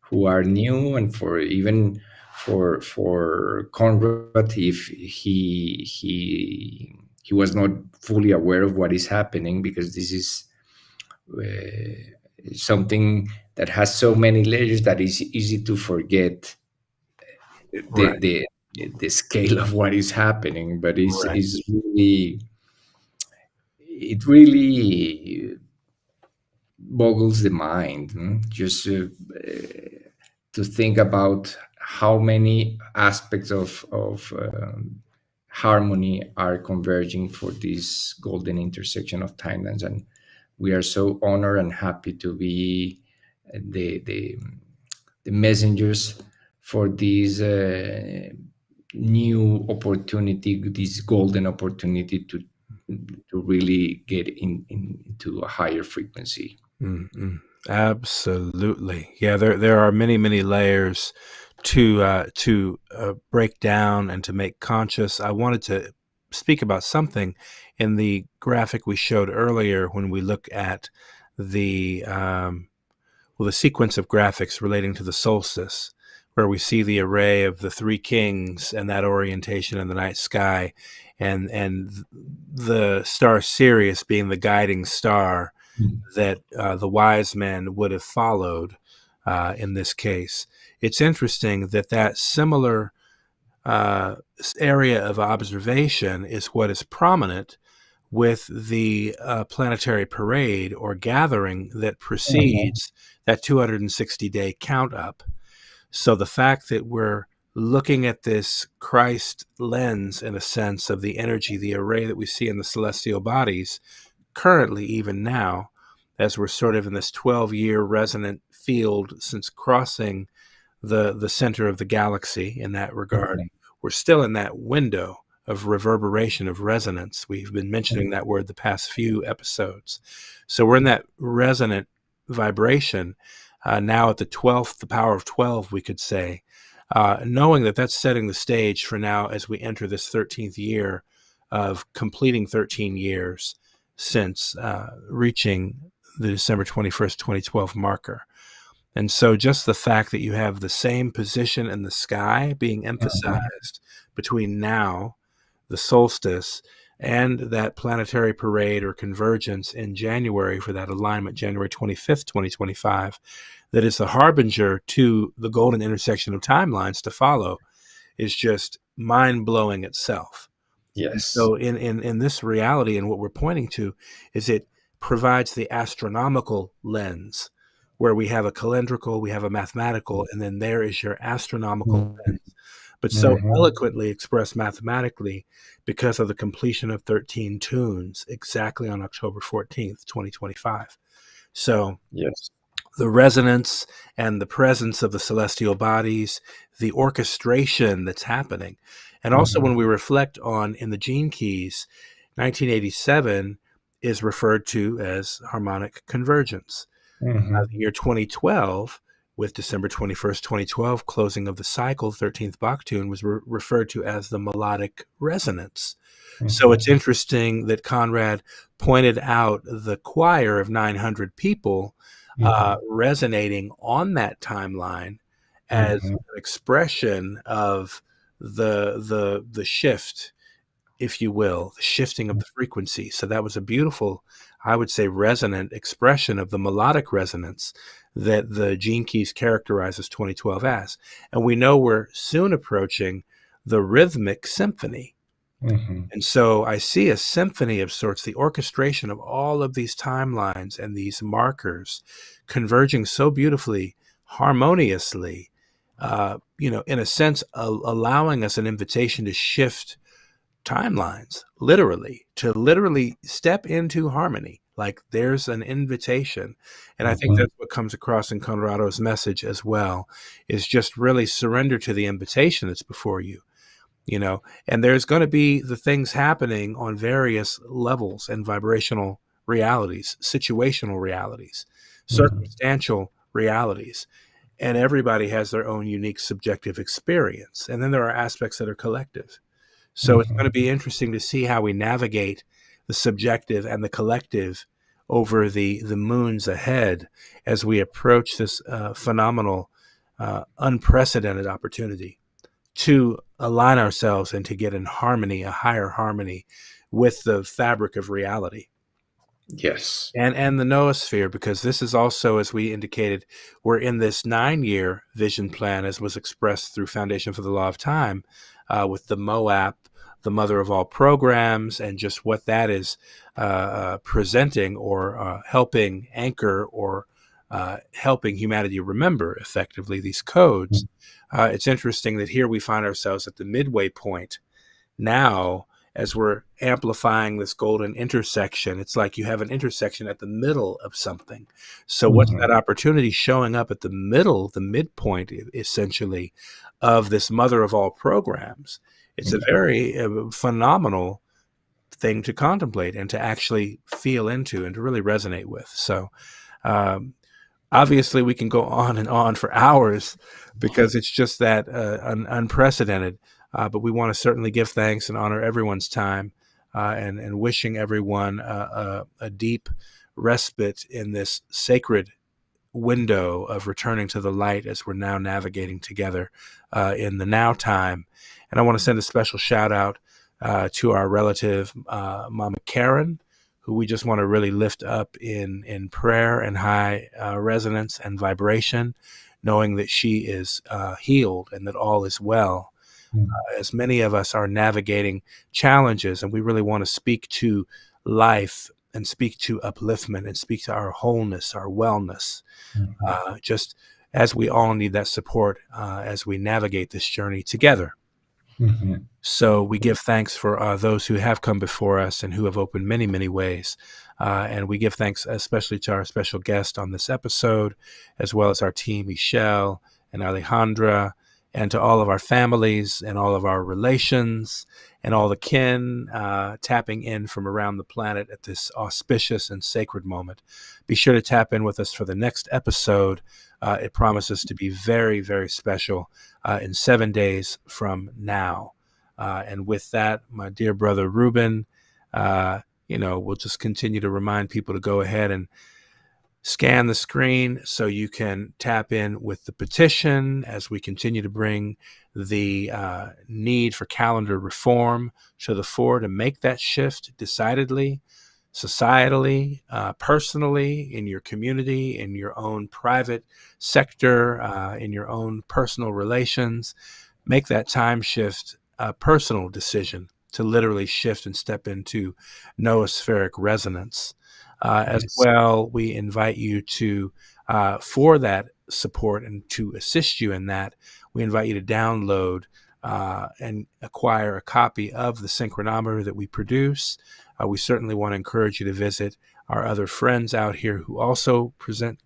[SPEAKER 4] who are new, and for even for Conrad, if he was not fully aware of what is happening, because this is something that has so many layers that is easy to forget the scale of what is happening. But is really, it really boggles the mind, just to think about how many aspects of harmony are converging for this golden intersection of timelines. And we are so honored and happy to be the messengers for this new opportunity, this golden opportunity to really get into a higher frequency.
[SPEAKER 3] Mm-hmm. Absolutely. Yeah, there are many layers to break down and to make conscious. I wanted to speak about something in the graphic we showed earlier when we look at the the sequence of graphics relating to the solstice, where we see the array of the three kings and that orientation in the night sky, and the star Sirius being the guiding star that the wise men would have followed in this case. It's interesting that similar area of observation is what is prominent with the planetary parade or gathering that precedes that 260-day count up. So the fact that we're looking at this Christ lens, in a sense, of the energy, the array that we see in the celestial bodies, currently, even now, as we're sort of in this 12-year resonant field since crossing the center of the galaxy in that regard, we're still in that window of reverberation, of resonance. We've been mentioning that word the past few episodes. So we're in that resonant vibration now at the 12th, the power of 12, we could say, knowing that that's setting the stage for now as we enter this 13th year of completing 13 years since reaching the December 21st, 2012 marker. And so just the fact that you have the same position in the sky being emphasized between now, the solstice, and that planetary parade or convergence in January for that alignment, January 25th, 2025, that is the harbinger to the golden intersection of timelines to follow, is just mind-blowing itself.
[SPEAKER 4] Yes.
[SPEAKER 3] And so in this reality, and what we're pointing to is it provides the astronomical lens, where we have a calendrical, we have a mathematical, and then there is your astronomical lens. But so eloquently expressed mathematically because of the completion of 13 tunes exactly on October 14th, 2025. So
[SPEAKER 4] yes,
[SPEAKER 3] the resonance and the presence of the celestial bodies, the orchestration that's happening. And also when we reflect on in the gene keys, 1987 is referred to as harmonic convergence. The year 2012, with December 21st, 2012, closing of the cycle, 13th Bach tune, was referred to as the melodic resonance. So it's interesting that Conrad pointed out the choir of 900 people resonating on that timeline as an expression of the shift, if you will, the shifting of the frequency. So that was a beautiful, I would say, resonant expression of the melodic resonance that the Gene Keys characterizes 2012 as. And we know we're soon approaching the rhythmic symphony. And so I see a symphony of sorts, the orchestration of all of these timelines and these markers converging so beautifully, harmoniously, in a sense, allowing us an invitation to shift timelines, to literally step into harmony. Like there's an invitation. And I think that's what comes across in Conrado's message as well, is just really surrender to the invitation that's before you. And there's going to be the things happening on various levels and vibrational realities, situational realities, circumstantial realities. And everybody has their own unique subjective experience. And then there are aspects that are collective. So it's going to be interesting to see how we navigate the subjective and the collective over the moons ahead as we approach this phenomenal, unprecedented opportunity to align ourselves and to get in harmony, a higher harmony with the fabric of reality.
[SPEAKER 4] Yes.
[SPEAKER 3] And the noosphere, because this is also, as we indicated, we're in this 9-year vision plan, as was expressed through Foundation for the Law of Time, with the MOAP, the mother of all programs, and just what that is presenting or helping anchor or helping humanity remember effectively these codes. It's interesting that here we find ourselves at the midway point now as we're amplifying this golden intersection. It's like you have an intersection at the middle of something. So what's that opportunity showing up at the middle, the midpoint, essentially, of this mother of all programs? It's a very phenomenal thing to contemplate and to actually feel into and to really resonate with. So obviously we can go on and on for hours because it's just that unprecedented. But we want to certainly give thanks and honor everyone's time and wishing everyone a deep respite in this sacred window of returning to the light as we're now navigating together in the now time. And I want to send a special shout out to our relative, Mama Karen, who we just want to really lift up in prayer and high resonance and vibration, knowing that she is healed and that all is well. As many of us are navigating challenges, and we really want to speak to life and speak to upliftment and speak to our wholeness, our wellness, just as we all need that support as we navigate this journey together. So we give thanks for those who have come before us and who have opened many, many ways. And we give thanks especially to our special guest on this episode, as well as our team, Michelle and Alejandra, and to all of our families and all of our relations and all the kin tapping in from around the planet at this auspicious and sacred moment. Be sure to tap in with us for the next episode. It promises to be very, very special in 7 days from now. And with that, my dear brother Ruben, we'll just continue to remind people to go ahead and scan the screen so you can tap in with the petition as we continue to bring the need for calendar reform to the fore to make that shift decidedly, societally, personally, in your community, in your own private sector, in your own personal relations. Make that time shift a personal decision to literally shift and step into noospheric resonance. As well, we invite you to, for that support and to assist you in that, we invite you to download and acquire a copy of the synchronometer that we produce. We certainly want to encourage you to visit our other friends out here who also present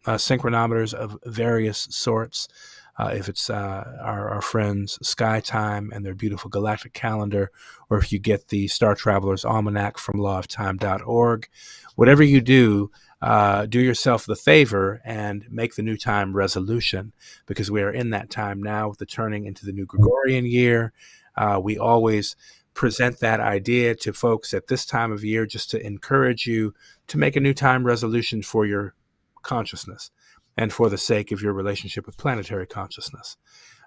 [SPEAKER 3] synchronometers of various sorts. if it's our friends Skytime and their beautiful Galactic calendar, or if you get the Star Traveler's Almanac from lawoftime.org. Whatever you do yourself the favor and make the new time resolution, because we are in that time now with the turning into the new Gregorian year. We always present that idea to folks at this time of year just to encourage you to make a new time resolution for your consciousness and for the sake of your relationship with planetary consciousness.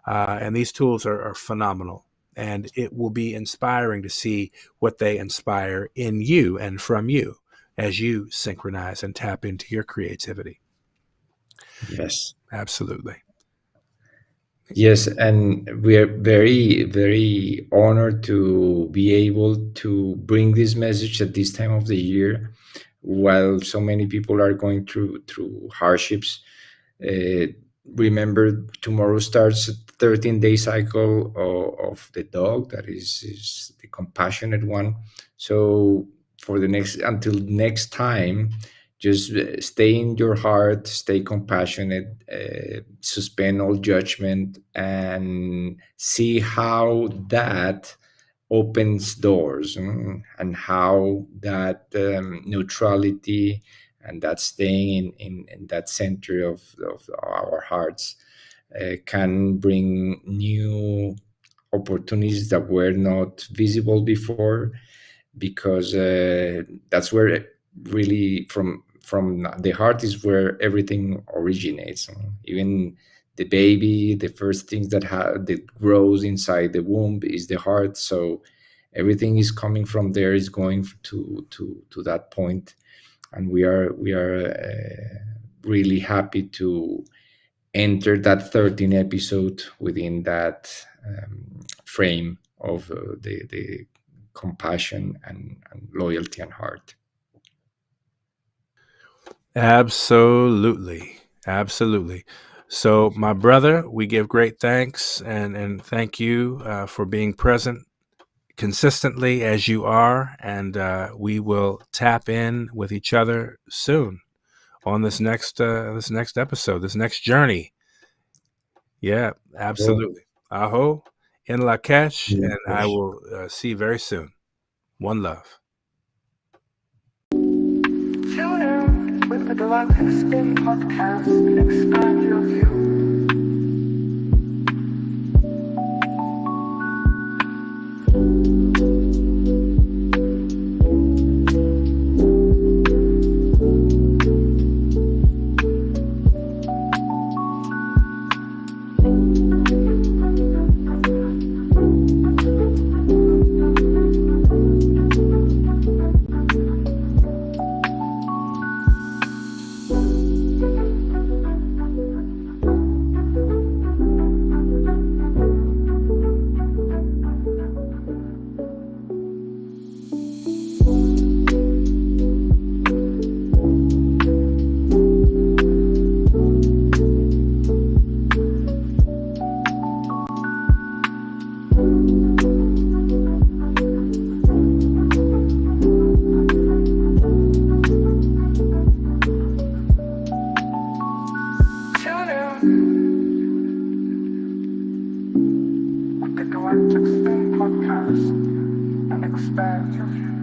[SPEAKER 3] And these tools are phenomenal, and it will be inspiring to see what they inspire in you and from you as you synchronize and tap into your creativity.
[SPEAKER 4] Yes.
[SPEAKER 3] Absolutely.
[SPEAKER 4] Yes, and we are very, very honored to be able to bring this message at this time of the year, while so many people are going through hardships. Remember, tomorrow starts a 13-day cycle of the dog. That is the compassionate one. So for the until next time, just stay in your heart, stay compassionate, suspend all judgment, and see how that opens doors, and how that neutrality and that staying in that center of our hearts can bring new opportunities that were not visible before, because that's where really from the heart is where everything originates. Even the baby, the first things that grows inside the womb is the heart. So everything is coming from there, is going to that point, and we are really happy to enter that 13th episode within that frame of the compassion and loyalty and heart.
[SPEAKER 3] Absolutely. So, my brother, we give great thanks and thank you for being present consistently as you are, and we will tap in with each other soon on this next episode, this next journey. Yeah, absolutely. Aho, in Lakesh, and I will see you very soon. One love.
[SPEAKER 2] Tune in with the Galactic Spin podcast and expand your view. Galactic Spin podcast and expand your view.